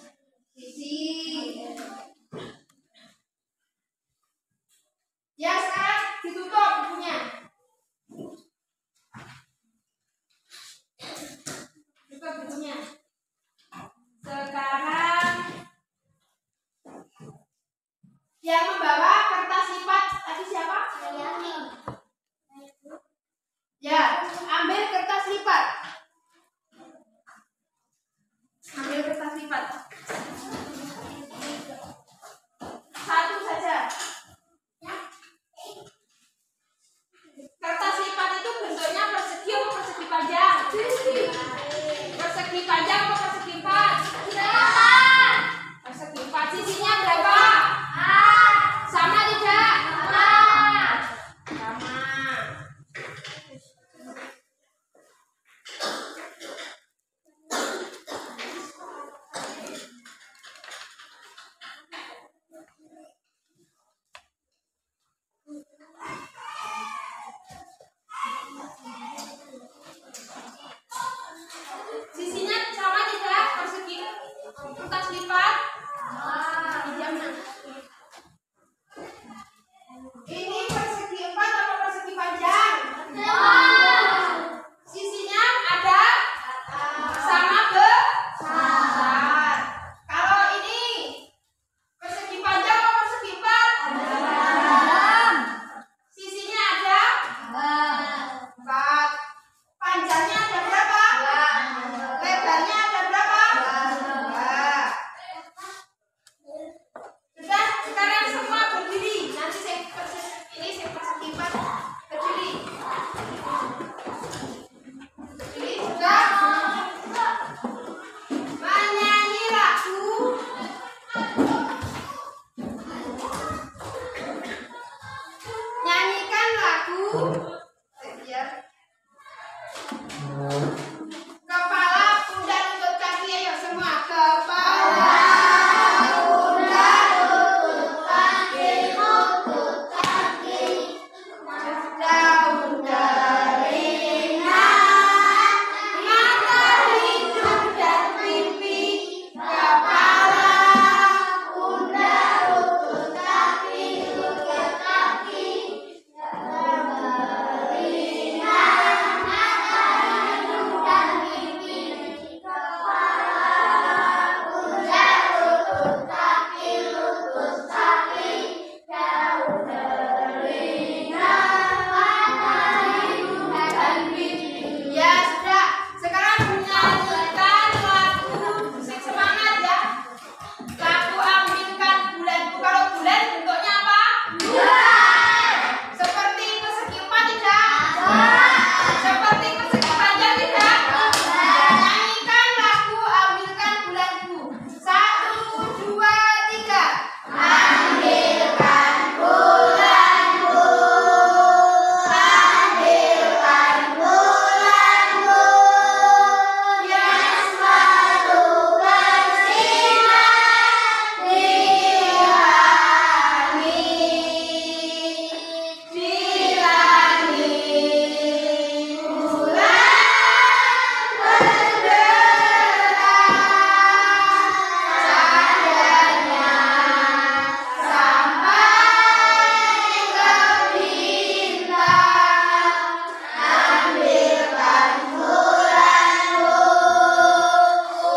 Sisinya sama tidak? Persegi kertas lipat. Ini persegi 4 atau persegi panjang? Sisinya ada sama besar. Kalau ini persegi panjang atau persegi 4? Sisinya ada 4. Panjangnya ada berapa? Lebarnya ada berapa? 2. Sudah, sekarang semua berdiri. Nanti saya persegi 4 berdiri. Berdiri sudah. Menyanyi lagu. Nyanyikan lagu. Biar kepala, pundak, lutut, kaki, ayo semua. Kepala, pundak, lutut, kaki. Daun telinga, mata, hidung, dan pipi. Kepala, pundak, lutut, kaki. Daun telinga, mata, hidung, dan pipi. Kepala, pundak, lutut, kaki. Daun telinga, mata, hidung, dan pipi. Ya sudah, sekarang menyanyikan lagu. Semangat ya. Lagu ambilkan bulanku. Kalau bulan bentuknya apa? Bulan. Seperti persegi 4 tidak? Seperti persegi panjang tidak? Nyanyikan lagu ambilkan bulanku. 1, 2, 3. Ambilkan bulanku. Ambilkan bulanku. Yang selalu bersinar di langit bulan benderang sampai ke bintang. Ambilkan bulanku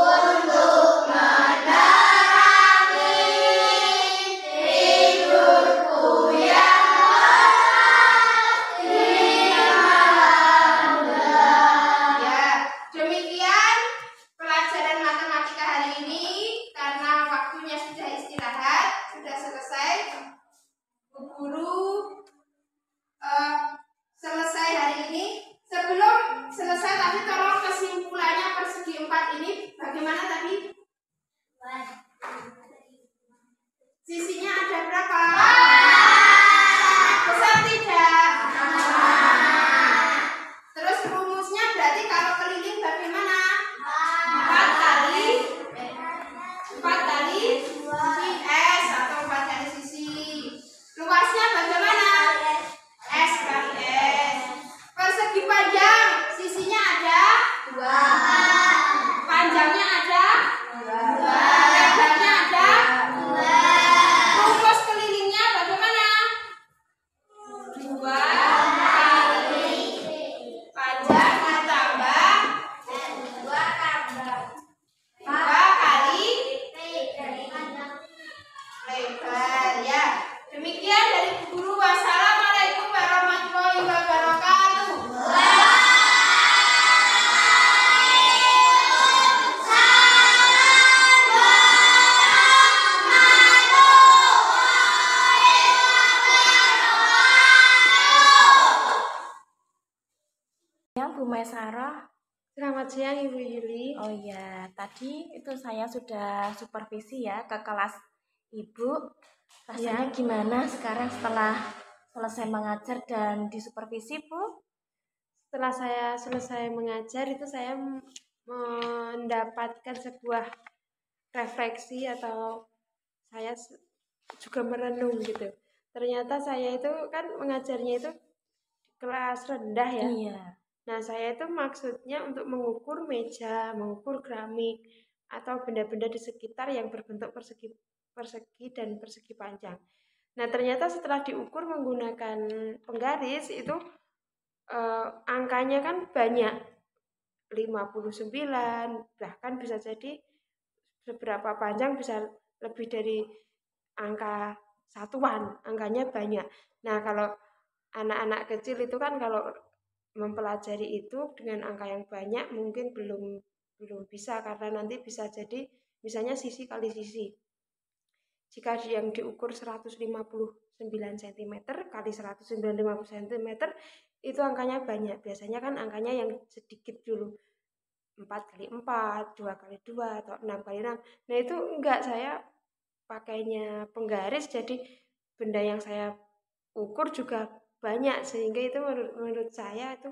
untuk menerangi tidurku yang lelap di malam gelap. Ya, demikian pelajaran matematika hari ini. Karena waktunya sudah istirahat, sudah selesai. Bu Guru selesai hari ini. Sebelum selesai tadi, tolong kesimpulannya persegi 4 ini bagaimana tadi? Sisinya ada berapa? Besar tidak? Terus rumusnya berarti kalau keliling bagaimana? 4 kali sisi S atau 4 kali sisi. Luasnya bagaimana? S kali S. Persegi panjang, sisinya ada 2. Panjangnya ada 2. Lebarnya ada 2. Rumus kelilingnya bagaimana? 2 kali panjang ditambah 2 kali lebar. Ya, demikian dari Bu Guru. Wassalamualaikum warahmatullahi wabarakatuh. Ya, Bu Maisarah. Selamat siang Ibu Yuli. Oh iya, tadi itu saya sudah supervisi ya ke kelas Ibu. Rasanya gimana sekarang setelah selesai mengajar dan disupervisi, Bu? Setelah saya selesai mengajar itu saya mendapatkan sebuah refleksi atau saya juga merenung gitu. Ternyata saya itu kan mengajarnya itu kelas rendah ya. Iya. Nah, saya itu maksudnya untuk mengukur meja, mengukur keramik, atau benda-benda di sekitar yang berbentuk persegi dan persegi panjang. Nah, ternyata setelah diukur menggunakan penggaris itu angkanya kan banyak, 59, bahkan bisa jadi seberapa panjang bisa lebih dari angka satuan, angkanya banyak. Nah, kalau anak-anak kecil itu kan kalau mempelajari itu dengan angka yang banyak mungkin belum bisa, karena nanti bisa jadi misalnya sisi kali sisi. Jika yang diukur 159 cm kali 150 cm itu angkanya banyak. Biasanya kan angkanya yang sedikit dulu. 4 kali 4, 2 kali 2, atau 6 kali 6. Nah, itu enggak, saya pakainya penggaris, jadi benda yang saya ukur juga banyak, sehingga itu menurut saya itu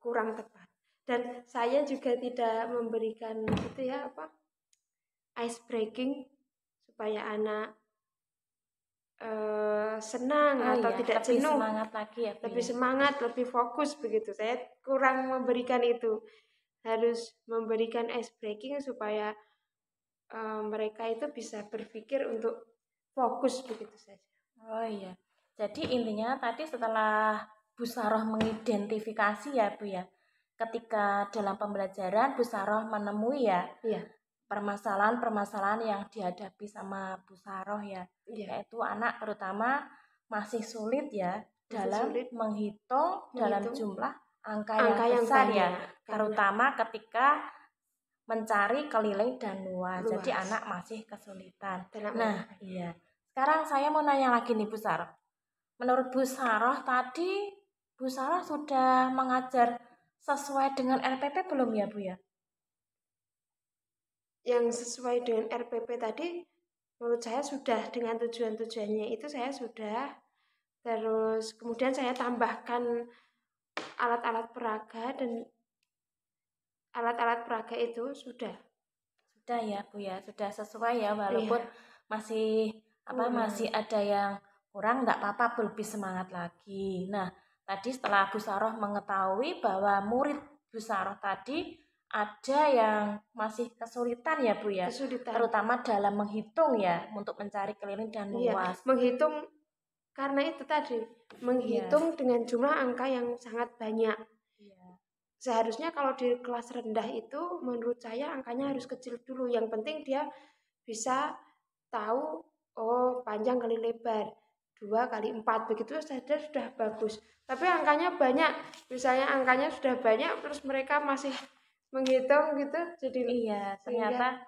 kurang tepat. Dan saya juga tidak memberikan itu ya ice breaking supaya anak senang atau tidak lebih jenuh, semangat lagi ya, Bu, lebih ya? semangat, lebih fokus begitu. Saya kurang memberikan itu. Harus memberikan ice breaking supaya mereka itu bisa berpikir untuk fokus begitu saja. Oh iya. Jadi intinya tadi setelah Bu Saroh mengidentifikasi ya, Bu ya. Ketika dalam pembelajaran Bu Saroh menemui ya, Iya. permasalahan-permasalahan yang dihadapi sama Bu Saroh ya, Iya. yaitu anak terutama masih sulit ya dalam sulit menghitung dalam jumlah angka yang yang besar ya, banyak, terutama ketika mencari keliling dan luas. Jadi Luas. anak masih kesulitan. Dan Nah, iya. Sekarang saya mau nanya lagi nih Bu Saroh. Menurut Bu Saroh tadi, Bu Saroh sudah mengajar sesuai dengan RPP belum ya, Bu ya? Yang sesuai dengan RPP tadi menurut saya sudah, dengan tujuan-tujuannya itu saya sudah. Terus kemudian saya tambahkan alat-alat peraga, dan alat-alat peraga itu sudah. Sudah ya, Bu ya. Sudah sesuai ya, walaupun masih masih ada yang kurang, nggak apa-apa, lebih semangat lagi. Nah, tadi setelah Bu Saroh mengetahui bahwa murid Bu Saroh tadi ada yang masih kesulitan ya, Bu ya. Kesulitan. Terutama dalam menghitung ya, untuk mencari keliling dan luas. Menghitung karena itu tadi, menghitung dengan jumlah angka yang sangat banyak. Seharusnya kalau di kelas rendah itu menurut saya angkanya harus kecil dulu. Yang penting dia bisa tahu, oh panjang kali lebar, 2 kali 4, begitu saja sudah bagus. Tapi angkanya banyak, misalnya angkanya sudah banyak terus mereka masih menghitung gitu, jadi ternyata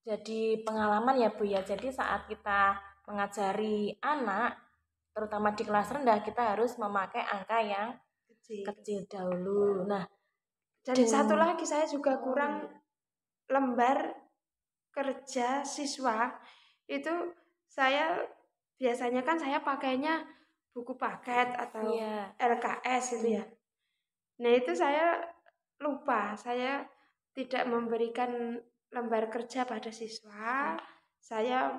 jadi pengalaman ya, Bu ya. Jadi saat kita mengajari anak terutama di kelas rendah, kita harus memakai angka yang kecil dahulu. Nah, dan satu lagi saya juga kurang lembar kerja siswa. Itu saya biasanya kan saya pakainya buku paket atau LKS itu ya. Nah, itu saya lupa, saya tidak memberikan lembar kerja pada siswa. Saya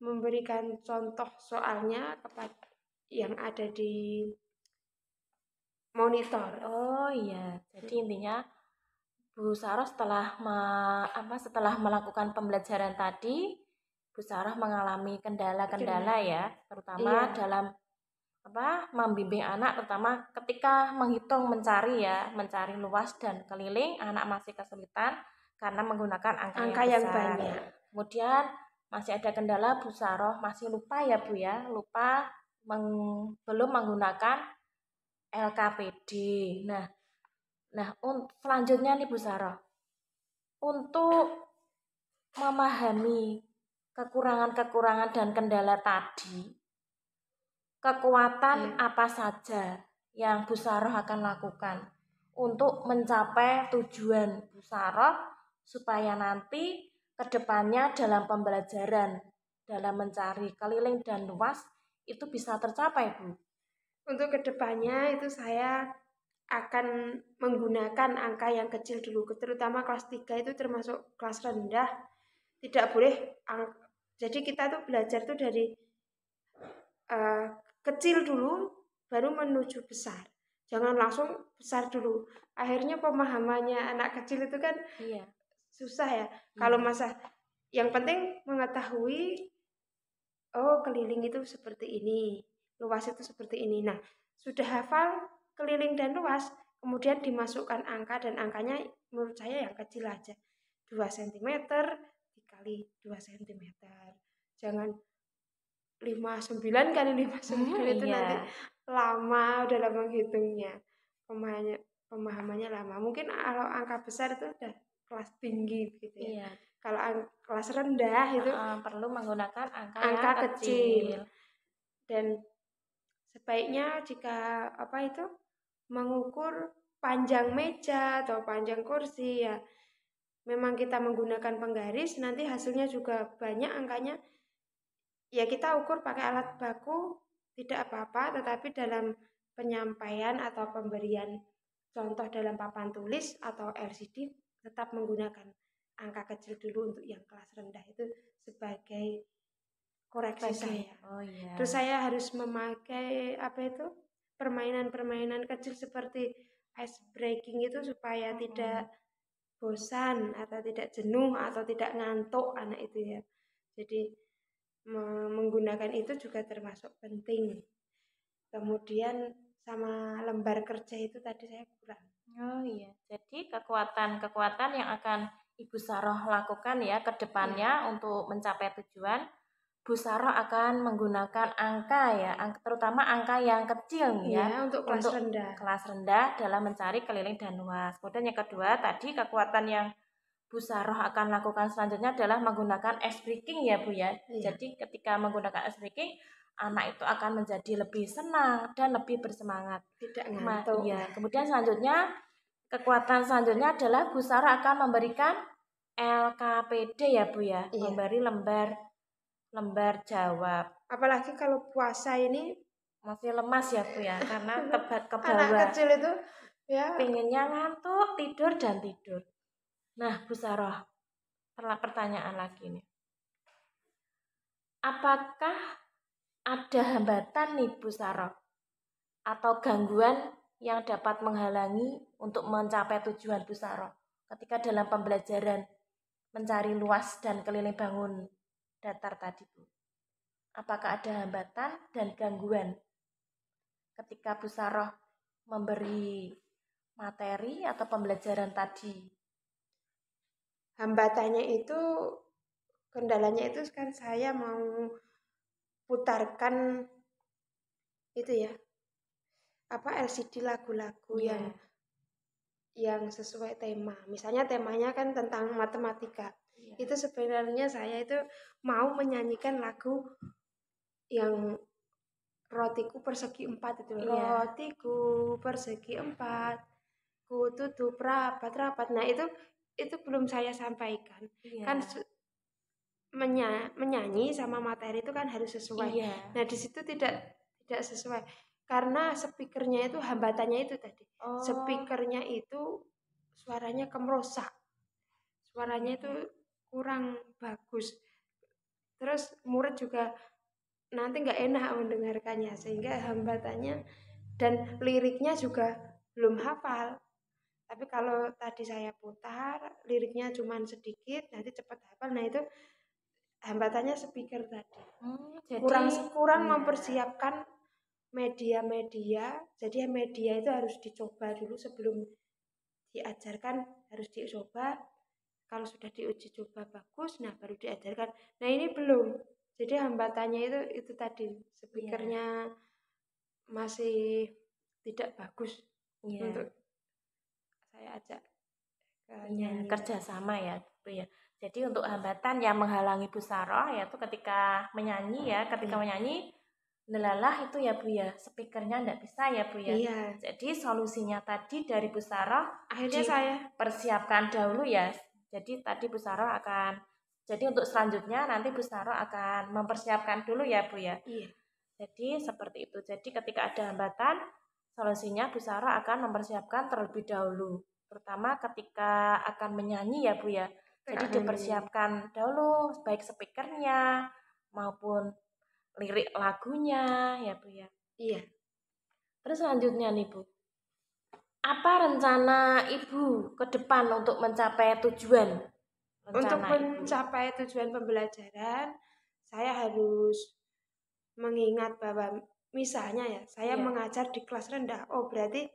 memberikan contoh soalnya kepada yang ada di monitor. Oh iya, jadi intinya Bu Saroh setelah melakukan pembelajaran tadi, Bu Saroh mengalami kendala-kendala ya, terutama dalam membimbing anak, terutama ketika menghitung mencari luas dan keliling, anak masih kesulitan karena menggunakan angka yang besar. Banyak. Kemudian masih ada kendala, Bu Saroh masih lupa ya, Bu ya, belum menggunakan LKPD. Nah, selanjutnya nih Bu Saroh, untuk memahami kekurangan-kekurangan dan kendala tadi, kekuatan apa saja yang Bu Saroh akan lakukan untuk mencapai tujuan Bu Saroh supaya nanti kedepannya dalam pembelajaran, dalam mencari keliling dan luas itu bisa tercapai, Bu? Untuk kedepannya itu saya akan menggunakan angka yang kecil dulu, terutama kelas 3 itu termasuk kelas rendah. Tidak boleh jadi kita tuh belajar tuh dari kecil dulu baru menuju besar. jangan langsung besar dulu. Akhirnya pemahamannya anak kecil itu kan susah ya. Kalau masa yang penting mengetahui oh keliling itu seperti ini, luas itu seperti ini. Nah, sudah hafal keliling dan luas, kemudian dimasukkan angka dan angkanya menurut saya yang kecil aja. 2 cm dikali 2 cm. Jangan 59 kali 59 itu nanti lama dalam menghitungnya. Pemahamannya lama. Mungkin kalau angka besar itu udah kelas tinggi gitu ya. Kalau kelas rendah itu perlu menggunakan angka yang kecil. Dan sebaiknya jika mengukur panjang meja atau panjang kursi ya, memang kita menggunakan penggaris, nanti hasilnya juga banyak angkanya. Ya kita ukur pakai alat baku tidak apa-apa, tetapi dalam penyampaian atau pemberian contoh dalam papan tulis atau LCD tetap menggunakan angka kecil dulu untuk yang kelas rendah itu sebagai koreksi saya. Terus saya harus memakai permainan-permainan kecil seperti ice breaking itu supaya tidak bosan atau tidak jenuh atau tidak ngantuk anak itu ya. Jadi menggunakan itu juga termasuk penting. Kemudian sama lembar kerja itu tadi saya kurang. Jadi kekuatan yang akan Ibu Saroh lakukan ya ke depannya untuk mencapai tujuan, Bu Saroh akan menggunakan angka ya, terutama angka yang kecil ya, untuk kelas rendah dalam mencari keliling dan luas. Kemudian yang kedua tadi kekuatan yang Bu Saroh akan lakukan selanjutnya adalah menggunakan ice breaking ya Bu ya. Jadi ketika menggunakan ice breaking, anak itu akan menjadi lebih senang dan lebih bersemangat. Tidak ngantuk. Kemudian kekuatan selanjutnya adalah Bu Saroh akan memberikan LKPD ya Bu ya, memberi lembar jawab. Apalagi kalau puasa ini masih lemas ya Bu ya, karena ke bawah. Anak kecil itu ya pengennya ngantuk, tidur dan tidur. Nah, Bu Saroh, pertanyaan lagi nih. Apakah ada hambatan nih Bu Saroh atau gangguan yang dapat menghalangi untuk mencapai tujuan Bu Saroh ketika dalam pembelajaran mencari luas dan keliling bangun datar tadi Bu? Apakah ada hambatan dan gangguan ketika Bu Saroh memberi materi atau pembelajaran tadi? Hambatannya itu, kendalanya itu kan saya mau putarkan itu ya, LCD lagu-lagu yang sesuai tema. Misalnya temanya kan tentang matematika. Itu sebenarnya saya itu mau menyanyikan lagu yang rotiku persegi 4 itu. Rotiku persegi 4, ku tutup rapat-rapat. Nah itu belum saya sampaikan. Kan menyanyi sama materi itu kan harus sesuai. Nah di situ tidak sesuai karena speakernya itu hambatannya itu tadi. Speakernya itu suaranya kemerosak, suaranya itu kurang bagus. Terus murid juga nanti nggak enak mendengarkannya, sehingga hambatannya dan liriknya juga belum hafal. Tapi kalau tadi saya putar, liriknya cuma sedikit, nanti cepat hafal. Nah itu hambatannya speaker tadi. Kurang mempersiapkan media-media. Jadi media itu harus dicoba dulu sebelum diajarkan, harus dicoba. Kalau sudah diuji coba bagus, nah baru diajarkan. Nah ini belum. Jadi hambatannya itu tadi, speakernya masih tidak bagus untuk saya ajak kerjasama ya Bu ya. Jadi untuk hambatan yang menghalangi Bu Saroh yaitu ketika menyanyi ya, menyanyi nelalah itu ya Bu ya, speakernya enggak bisa ya Bu ya. Jadi solusinya tadi dari Bu Saroh akhirnya saya persiapkan dahulu ya. Jadi tadi Bu Saroh jadi untuk selanjutnya nanti Bu Saroh akan mempersiapkan dulu ya Bu ya. Jadi seperti itu. Jadi ketika ada hambatan, solusinya Bu Saroh akan mempersiapkan terlebih dahulu. Terutama ketika akan menyanyi ya Bu ya. Jadi dipersiapkan dahulu baik speakernya maupun lirik lagunya ya Bu ya. Iya. Terus selanjutnya nih Bu, Apa rencana Ibu ke depan untuk mencapai tujuan? Untuk mencapai tujuan pembelajaran, saya harus mengingat bahwa misalnya ya, saya mengajar di kelas rendah. Oh, berarti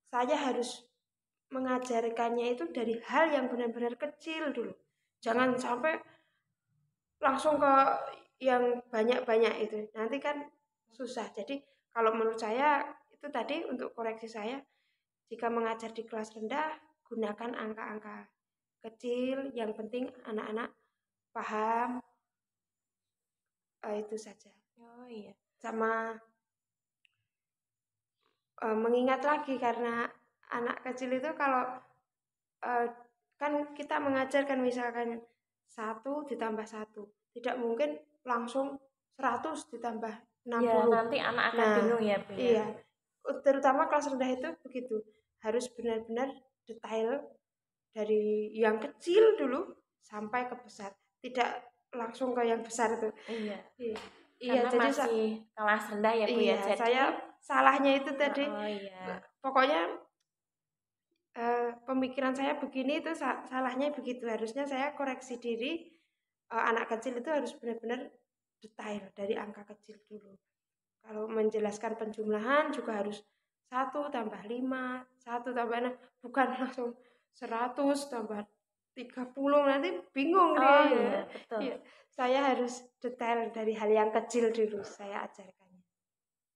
saya harus mengajarkannya itu dari hal yang benar-benar kecil dulu. Jangan sampai langsung ke yang banyak-banyak itu. Nanti kan susah. Jadi kalau menurut saya itu tadi untuk koreksi saya, jika mengajar di kelas rendah, gunakan angka-angka kecil, yang penting anak-anak paham, itu saja. Oh iya. Sama mengingat lagi karena anak kecil itu kalau kan kita mengajarkan misalkan 1 ditambah 1, tidak mungkin langsung 100 ditambah 60. Ya, nanti anak akan bingung ya, Bu ya. Iya, terutama kelas rendah itu begitu, harus benar-benar detail dari yang kecil dulu sampai ke besar, tidak langsung ke yang besar itu. Iya. Iya, karena jadi masih kelas rendah ya Bu iya, ya. Jadi saya salahnya itu tadi. Oh iya. Pokoknya pemikiran saya begini itu salahnya begitu. Harusnya saya koreksi diri, anak kecil itu harus benar-benar detail dari angka kecil dulu. Kalau menjelaskan penjumlahan juga harus 1 tambah 5, 1 tambah 6, bukan langsung 100 tambah 30, nanti bingung dia. Iya, betul. Iya, saya harus detail dari hal yang kecil dulu saya ajarkannya.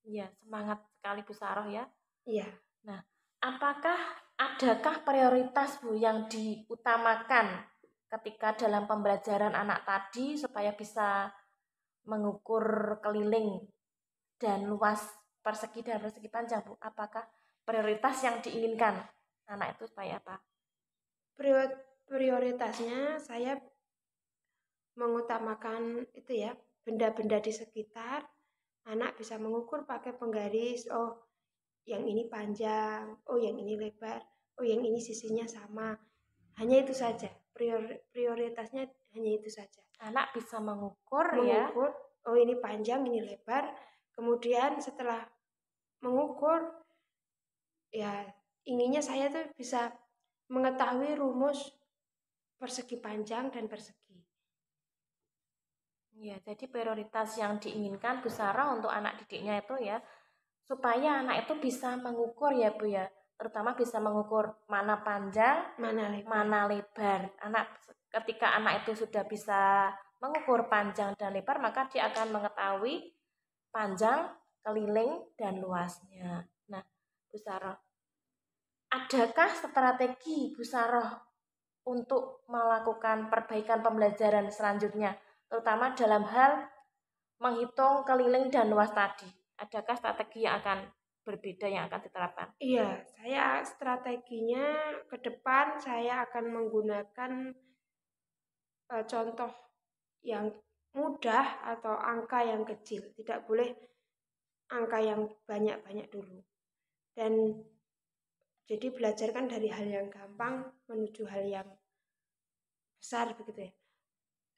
Iya, semangat sekali Bu Saroh ya. Iya. Nah, adakah prioritas Bu yang diutamakan ketika dalam pembelajaran anak tadi supaya bisa mengukur keliling dan luas persegi dan persegi panjang Bu? Apakah prioritas yang diinginkan anak itu supaya apa? Prioritasnya saya mengutamakan itu ya, benda-benda di sekitar. Anak bisa mengukur pakai penggaris, oh yang ini panjang, oh yang ini lebar, oh yang ini sisinya sama. Hanya itu saja, prioritasnya hanya itu saja. Anak bisa mengukur ya, oh ini panjang, ini lebar. Kemudian setelah mengukur, ya inginnya saya tuh bisa mengetahui rumus persegi panjang dan persegi. Ya, jadi prioritas yang diinginkan Bu Sarah untuk anak didiknya itu ya, supaya anak itu bisa mengukur ya Bu ya, terutama bisa mengukur mana panjang, mana lebar. Ketika anak itu sudah bisa mengukur panjang dan lebar, maka dia akan mengetahui panjang, keliling, dan luasnya. Nah, Bu Sarah, adakah strategi Bu Sarah untuk melakukan perbaikan pembelajaran selanjutnya, terutama dalam hal menghitung keliling dan luas tadi? Adakah strategi yang akan berbeda yang akan diterapkan? Iya, saya strateginya ke depan saya akan menggunakan contoh yang mudah atau angka yang kecil. Tidak boleh angka yang banyak-banyak dulu. Dan jadi belajarkan dari hal yang gampang menuju hal yang besar begitu ya.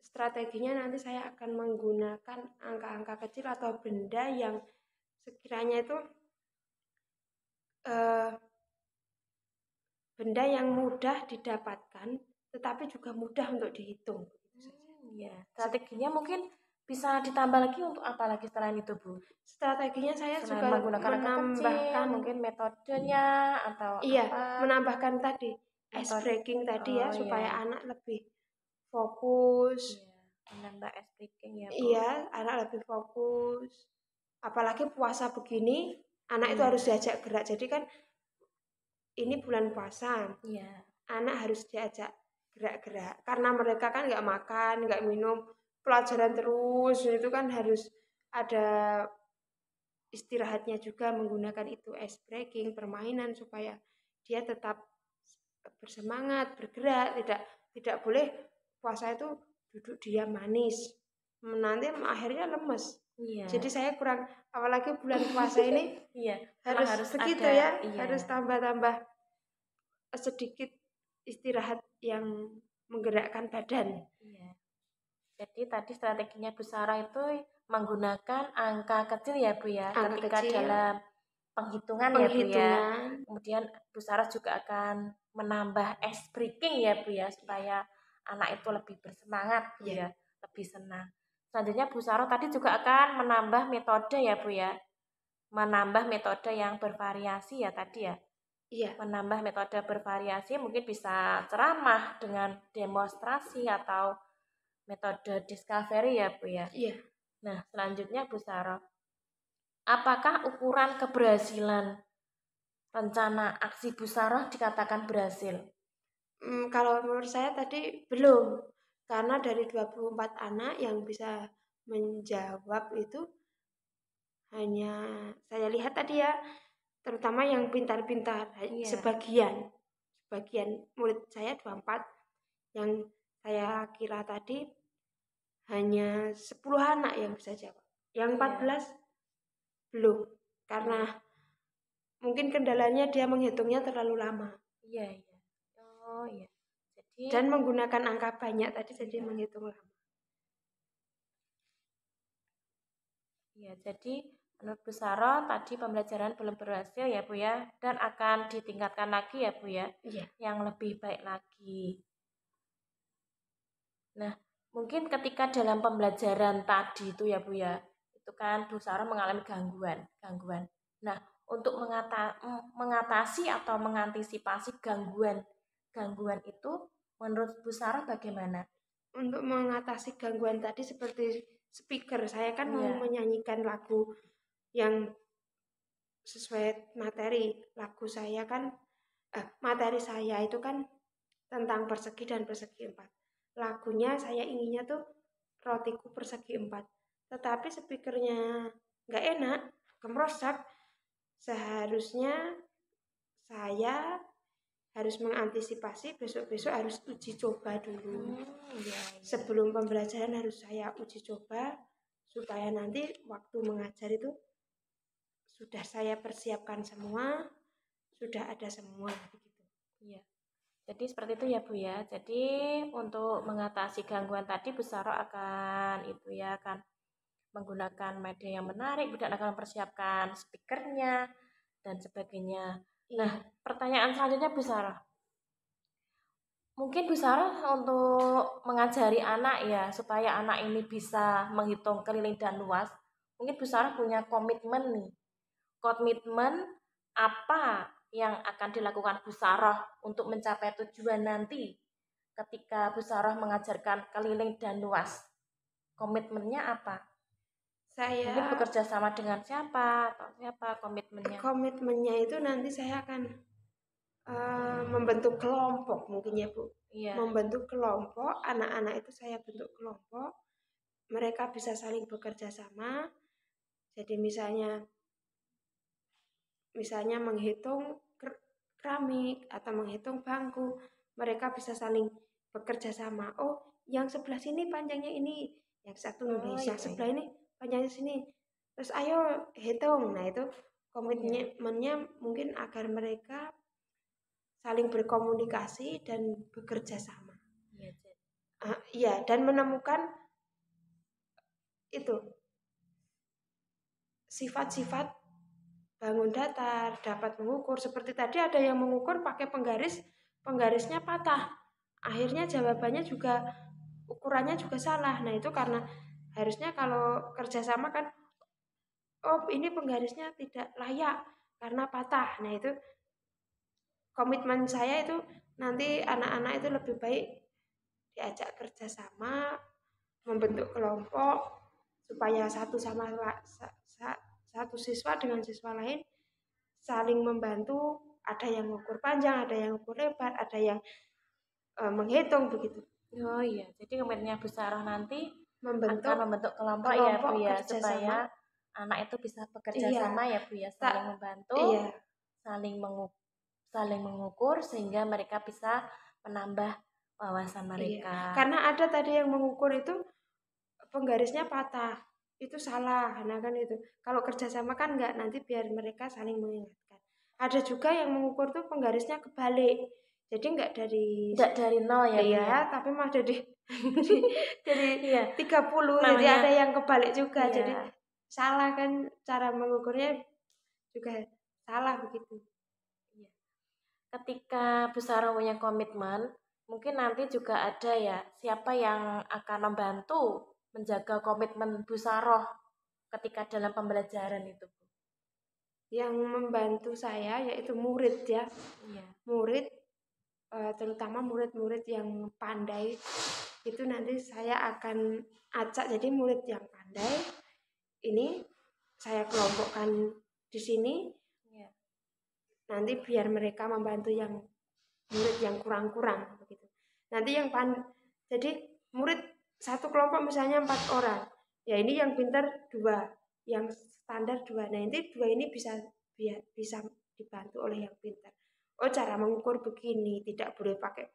Strateginya nanti saya akan menggunakan angka-angka kecil atau benda yang sekiranya itu benda yang mudah didapatkan tetapi juga mudah untuk dihitung. Ya, strateginya mungkin bisa ditambah lagi untuk apa lagi selain itu Bu? Strateginya saya selain juga menggunakan menambahkan kecil, mungkin metodenya atau apa? Menambahkan tadi ice breaking tadi ya supaya anak lebih fokus. Menambah ice breaking ya Bu. Iya, anak lebih fokus. Apalagi puasa begini, anak itu harus diajak gerak. Jadi kan ini bulan puasa. Anak harus diajak gerak-gerak. Karena mereka kan nggak makan, nggak minum, pelajaran terus. Itu kan harus ada istirahatnya juga, menggunakan itu ice breaking, permainan supaya dia tetap bersemangat, bergerak, tidak boleh puasa itu duduk diam manis. Nanti akhirnya lemes. Jadi saya kurang, apalagi bulan puasa ini harus begitu ada, harus tambah-tambah sedikit istirahat yang menggerakkan badan. Jadi tadi strateginya Bu Sarah itu menggunakan angka kecil ya Bu ya, ketika kecil. dalam penghitungan ya Bu ya. Kemudian Bu Sarah juga akan menambah ice breaking ya Bu ya, supaya anak itu lebih bersemangat Bu ya, lebih senang. Selanjutnya Bu Sarah tadi juga akan menambah metode ya Bu ya, menambah metode yang bervariasi ya tadi ya. Iya. Menambah metode bervariasi mungkin bisa ceramah dengan demonstrasi atau metode discovery ya Bu ya. Iya. Nah selanjutnya Bu Sarah, apakah ukuran keberhasilan rencana aksi Bu Sarah dikatakan berhasil? Kalau menurut saya tadi belum, karena dari 24 anak yang bisa menjawab itu hanya saya lihat tadi ya, terutama yang pintar-pintar, sebagian murid saya 24, yang saya kira tadi hanya 10 anak yang bisa jawab, yang 14 belum, karena mungkin kendalanya dia menghitungnya terlalu lama. Iya. Oh iya. Dan menggunakan angka banyak tadi jadi menghitung lama. Iya, jadi menurut Bu Sarah tadi pembelajaran belum berhasil ya Bu ya, dan akan ditingkatkan lagi ya Bu ya, yang lebih baik lagi. Nah, mungkin ketika dalam pembelajaran tadi itu ya Bu ya, itu kan Bu Sarah mengalami gangguan. Nah, untuk mengatasi atau mengantisipasi gangguan itu menurut Bu Sarah bagaimana? Untuk mengatasi gangguan tadi seperti speaker, saya kan mau menyanyikan lagu yang sesuai materi. Lagu saya kan materi saya itu kan tentang persegi dan persegi 4. Lagunya saya inginnya tuh rotiku persegi 4. Tetapi speakernya nggak enak, kemerosak. Seharusnya saya harus mengantisipasi, besok-besok harus uji coba dulu. Sebelum pembelajaran harus saya uji coba, supaya nanti waktu mengajar itu sudah saya persiapkan semua, sudah ada semua begitu. Iya. Jadi seperti itu ya Bu ya. Jadi untuk mengatasi gangguan tadi Bu Sarah akan menggunakan media yang menarik, dan akan mempersiapkan speakernya dan sebagainya. Nah, pertanyaan selanjutnya Bu Sarah. Mungkin Bu Sarah untuk mengajari anak ya, supaya anak ini bisa menghitung keliling dan luas, mungkin Bu Sarah punya komitmen nih. Komitmen apa yang akan dilakukan Bu Sarah untuk mencapai tujuan nanti ketika Bu Sarah mengajarkan keliling dan luas? Komitmennya apa? Mungkin bekerja sama dengan siapa atau siapa komitmennya? Komitmennya itu nanti saya akan membentuk kelompok mungkin ya Bu. Membentuk kelompok, anak-anak itu saya bentuk kelompok, mereka bisa saling bekerja sama. Jadi misalnya menghitung keramik atau menghitung bangku, mereka bisa saling bekerja sama. Oh, yang sebelah sini panjangnya ini, yang satu nulis, yang sebelah ini panjangnya sini. Terus ayo hitung. Nah, itu komitmennya mungkin agar mereka saling berkomunikasi dan bekerja sama. Dan menemukan itu sifat-sifat bangun datar, dapat mengukur. Seperti tadi ada yang mengukur pakai penggarisnya patah. Akhirnya jawabannya juga ukurannya juga salah. Nah, itu karena harusnya kalau kerjasama kan, oh ini penggarisnya tidak layak karena patah. Nah, itu komitmen saya itu nanti anak-anak itu lebih baik diajak kerjasama, membentuk kelompok supaya satu siswa dengan siswa lain saling membantu. Ada yang mengukur panjang, ada yang mengukur lebar, ada yang menghitung begitu. Oh iya, jadi komitmennya Bu Sarah nanti akan membentuk kelompok ya Bu ya, supaya anak itu bisa bekerja sama ya Bu ya, saling membantu, saling mengukur sehingga mereka bisa menambah wawasan mereka. Karena ada tadi yang mengukur itu penggarisnya patah, itu salah. Nah kan itu kalau kerjasama kan enggak, nanti biar mereka saling mengingatkan. Ada juga yang mengukur tuh penggarisnya kebalik, jadi enggak dari 0 ya, tapi mah jadi 30. Jadi ada yang kebalik juga, jadi salah kan cara mengukurnya juga salah begitu. Ketika Bu Sarah punya komitmen, mungkin nanti juga ada ya siapa yang akan membantu menjaga komitmen Bu Sarah ketika dalam pembelajaran itu. Yang membantu saya yaitu murid ya. Iya. Murid, terutama murid-murid yang pandai, itu nanti saya akan acak. Jadi murid yang pandai ini saya kelompokkan di sini. Iya. Nanti biar mereka membantu yang murid yang kurang-kurang begitu. Nanti yang jadi murid satu kelompok misalnya 4 orang. Ya ini yang pintar 2, yang standar 2. Nah, nanti 2 ini bisa dibantu oleh yang pintar. Oh, cara mengukur begini, tidak boleh pakai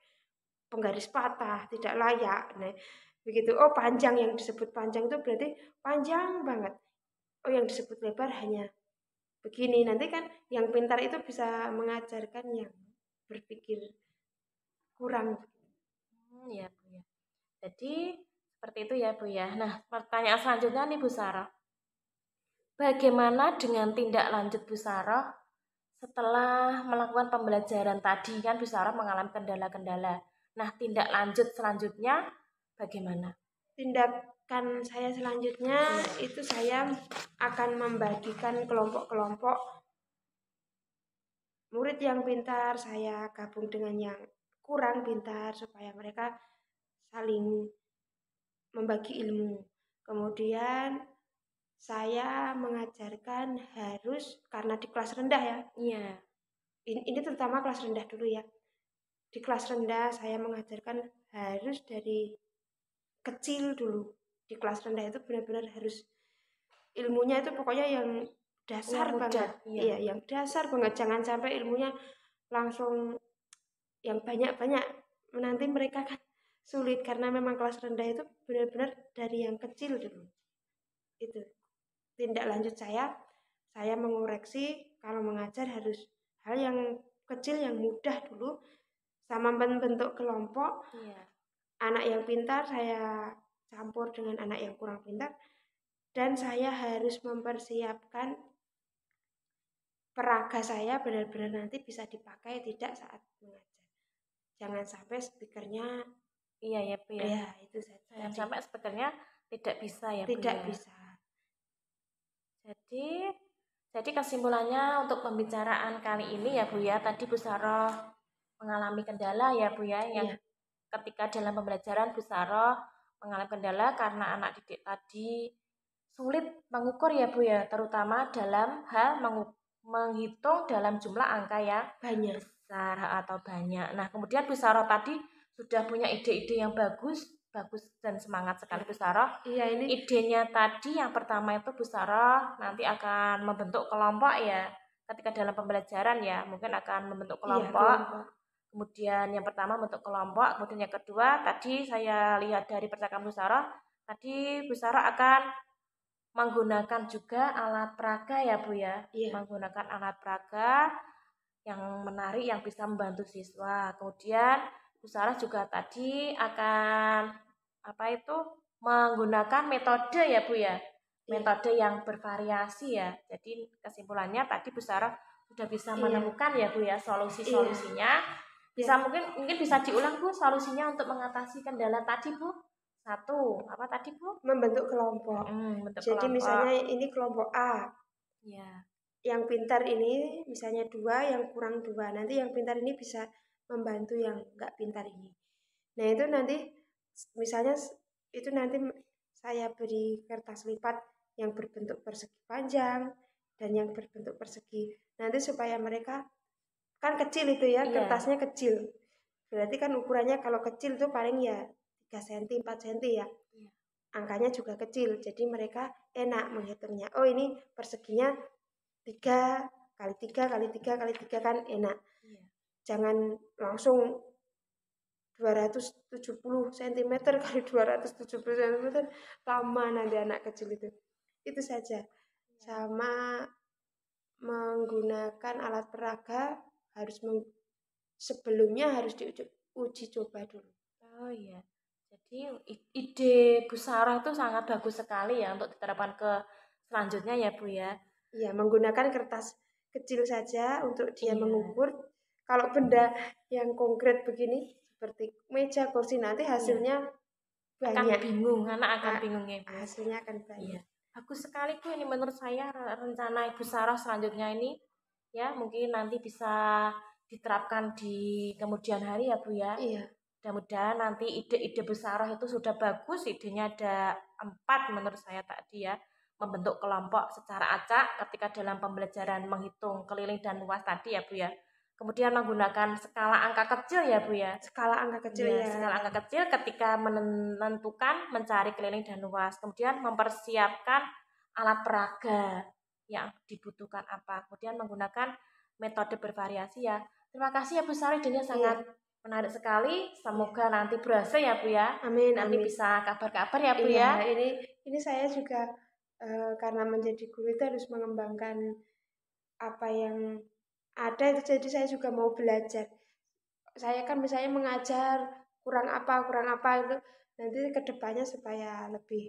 penggaris patah, tidak layak. Nah, begitu. Oh, panjang, yang disebut panjang itu berarti panjang banget. Oh, yang disebut lebar hanya begini. Nanti kan yang pintar itu bisa mengajarkan yang berpikir kurang. Ya Bu ya. Jadi seperti itu ya Bu ya. Nah, pertanyaan selanjutnya nih Bu Sarah. Bagaimana dengan tindak lanjut Bu Sarah setelah melakukan pembelajaran tadi? Kan Bu Sarah mengalami kendala-kendala. Nah, tindak lanjut selanjutnya bagaimana? Tindakan saya selanjutnya itu saya akan membagikan kelompok-kelompok murid yang pintar, saya gabung dengan yang kurang pintar supaya mereka saling membagi ilmu. Kemudian saya mengajarkan harus, karena di kelas rendah ya. Iya. Ini terutama kelas rendah dulu ya. Di kelas rendah saya mengajarkan harus dari kecil dulu. Di kelas rendah itu benar-benar harus ilmunya itu pokoknya yang dasar banget. Iya, yang dasar banget. Jangan sampai ilmunya langsung yang banyak-banyak. Nanti mereka kan sulit karena memang kelas rendah itu benar-benar dari yang kecil dulu. Itu tindak lanjut saya mengoreksi kalau mengajar harus hal yang kecil yang mudah dulu, sama membentuk kelompok. Iya. Anak yang pintar saya campur dengan anak yang kurang pintar, dan saya harus mempersiapkan peraga saya benar-benar nanti bisa dipakai tidak saat mengajar. Jangan sampai speakernya ya Bu ya. Ya, itu saja. Jangan sampai speakernya tidak bisa ya Bu. Tidak bisa. Jadi kesimpulannya untuk pembicaraan kali ini ya Bu ya, tadi Bu Sarah mengalami kendala ya Bu ya, yang ketika dalam pembelajaran Bu Sarah mengalami kendala karena anak didik tadi sulit mengukur ya Bu ya, terutama dalam hal menghitung dalam jumlah angka yang banyak, besar atau banyak. Nah, kemudian Bu Sarah tadi sudah punya ide-ide yang bagus dan semangat sekali Bu Sarah. Iya, ini idenya tadi yang pertama itu Bu Sarah nanti akan membentuk kelompok ya. Ketika dalam pembelajaran ya, mungkin akan membentuk kelompok. Kemudian yang pertama bentuk kelompok, kemudian yang kedua tadi saya lihat dari percakapan Bu Sarah, tadi Bu Sarah akan menggunakan juga alat peraga ya Bu ya. Menggunakan alat peraga yang menarik yang bisa membantu siswa. Kemudian Bu Sarah juga tadi akan menggunakan metode ya Bu ya. Metode yang bervariasi ya. Jadi kesimpulannya tadi Bu Sarah sudah bisa menemukan ya Bu ya solusi-solusinya. Bisa mungkin bisa diulang Bu solusinya untuk mengatasi kendala tadi Bu. 1, apa tadi Bu? Membentuk kelompok. Jadi misalnya ini kelompok A. Ya. Yang pintar ini misalnya 2, yang kurang 2. Nanti yang pintar ini bisa membantu yang enggak pintar ini. Nah, itu nanti misalnya itu nanti saya beri kertas lipat yang berbentuk persegi panjang dan yang berbentuk persegi. Nanti supaya mereka kan kecil itu ya, kertasnya kecil. Berarti kan ukurannya kalau kecil itu paling ya 3 cm, 4 cm ya. Angkanya juga kecil, jadi mereka enak menghitungnya. Oh, ini perseginya 3 kali 3 kali 3 kali 3 kan enak. Jangan langsung 270 cm kali 270 cm, lama nanti anak kecil itu. Itu saja. Sama menggunakan alat peraga sebelumnya harus diuji coba dulu. Oh iya. Jadi ide Bu Sarah itu sangat bagus sekali ya untuk diterapkan ke selanjutnya ya Bu ya. Iya, menggunakan kertas kecil saja untuk dia mengukur. Kalau benda yang konkret begini seperti meja, kursi, nanti hasilnya banyak. Akan bingung, anak akan bingung ya Bu. Hasilnya akan banyak. Bagus sekali Bu, ini menurut saya rencana Ibu Sarah selanjutnya ini ya mungkin nanti bisa diterapkan di kemudian hari ya Bu ya. Iya. Mudah-mudahan nanti ide-ide Bu Sarah itu sudah bagus, idenya ada 4 menurut saya tadi ya. Membentuk kelompok secara acak ketika dalam pembelajaran menghitung keliling dan luas tadi ya Bu ya. Kemudian menggunakan skala angka kecil ya Bu ya. Skala angka kecil ya. Skala angka kecil ketika menentukan mencari keliling dan luas. Kemudian mempersiapkan alat peraga yang dibutuhkan apa. Kemudian menggunakan metode bervariasi ya. Terima kasih ya Bu Sarah, idenya sangat menarik sekali. Semoga nanti berhasil ya Bu ya. Amin. Nanti bisa kabar-kabar ya Bu ya. Ini saya juga karena menjadi guru itu harus mengembangkan apa yang ada itu, jadi saya juga mau belajar. Saya kan misalnya mengajar kurang apa itu, nanti kedepannya supaya lebih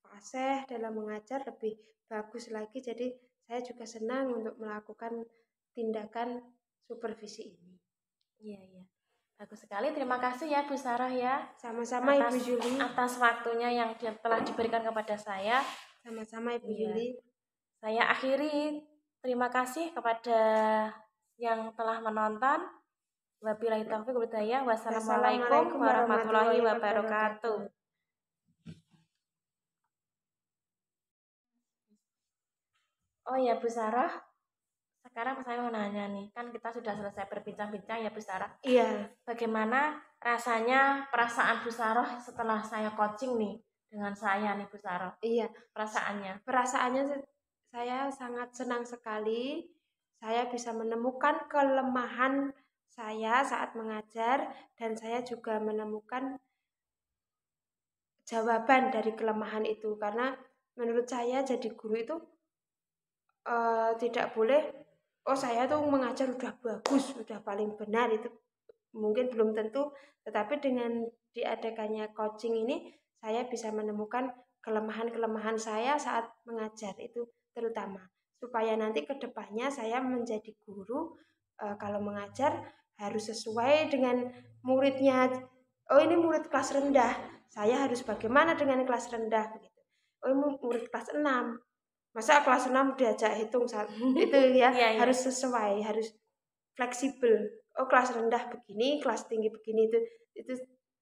fasih dalam mengajar, lebih bagus lagi. Jadi saya juga senang untuk melakukan tindakan supervisi ini. Iya. Bagus sekali, terima kasih ya Bu Sarah ya. Sama-sama Ibu Juli. Atas waktunya yang telah diberikan kepada saya. Sama-sama Ibu Juli. Saya akhiri, terima kasih kepada yang telah menonton. Wabillahi taufiq wal hidayah. Wassalamualaikum warahmatullahi wabarakatuh. Oh ya Bu Sarah, sekarang saya mau nanya nih, kan kita sudah selesai berbincang-bincang ya Bu Sarah. Iya. Bagaimana rasanya perasaan Bu Sarah setelah saya coaching nih dengan saya nih Bu Sarah? Iya. Perasaannya saya sangat senang sekali. Saya bisa menemukan kelemahan saya saat mengajar, dan saya juga menemukan jawaban dari kelemahan itu. Karena menurut saya jadi guru itu tidak boleh, saya tuh mengajar udah bagus, udah paling benar, itu mungkin belum tentu. Tetapi dengan diadakannya coaching ini, saya bisa menemukan kelemahan-kelemahan saya saat mengajar itu terutama, supaya nanti kedepannya saya menjadi guru kalau mengajar harus sesuai dengan muridnya. Ini murid kelas rendah, saya harus bagaimana dengan kelas rendah begitu. Ini murid kelas 6, masa kelas 6 diajak hitung itu ya. Harus sesuai, harus fleksibel. Kelas rendah begini, kelas tinggi begini, itu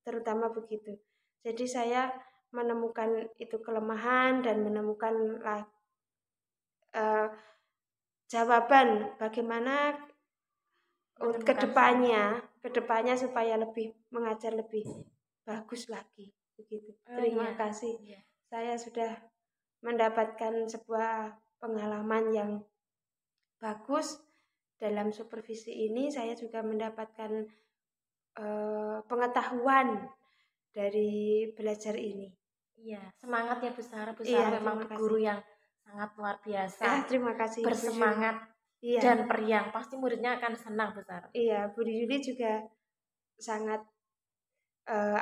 terutama begitu. Jadi saya menemukan itu kelemahan dan menemukan jawaban bagaimana kedepannya supaya lebih mengajar lebih bagus lagi begitu. Terima kasih. Saya sudah mendapatkan sebuah pengalaman yang bagus dalam supervisi ini. Saya juga mendapatkan pengetahuan dari belajar ini. Iya, semangat ya Bu Sarah. Bu Sarah memang guru yang sangat luar biasa. Terima kasih. Bersemangat dan periang. Pasti muridnya akan senang Bu Sarah. Iya, Bu Juli juga sangat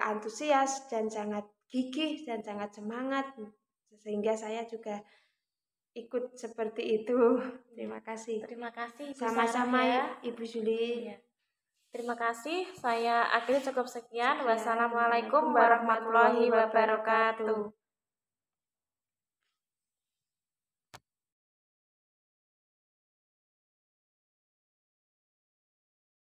antusias dan sangat gigih dan sangat semangat, sehingga saya juga ikut seperti itu. Terima kasih. Terima kasih. Sama-sama ya Ibu Juli. Iya. Terima kasih. Saya akhirnya cukup sekian. Wassalamualaikum warahmatullahi wabarakatuh.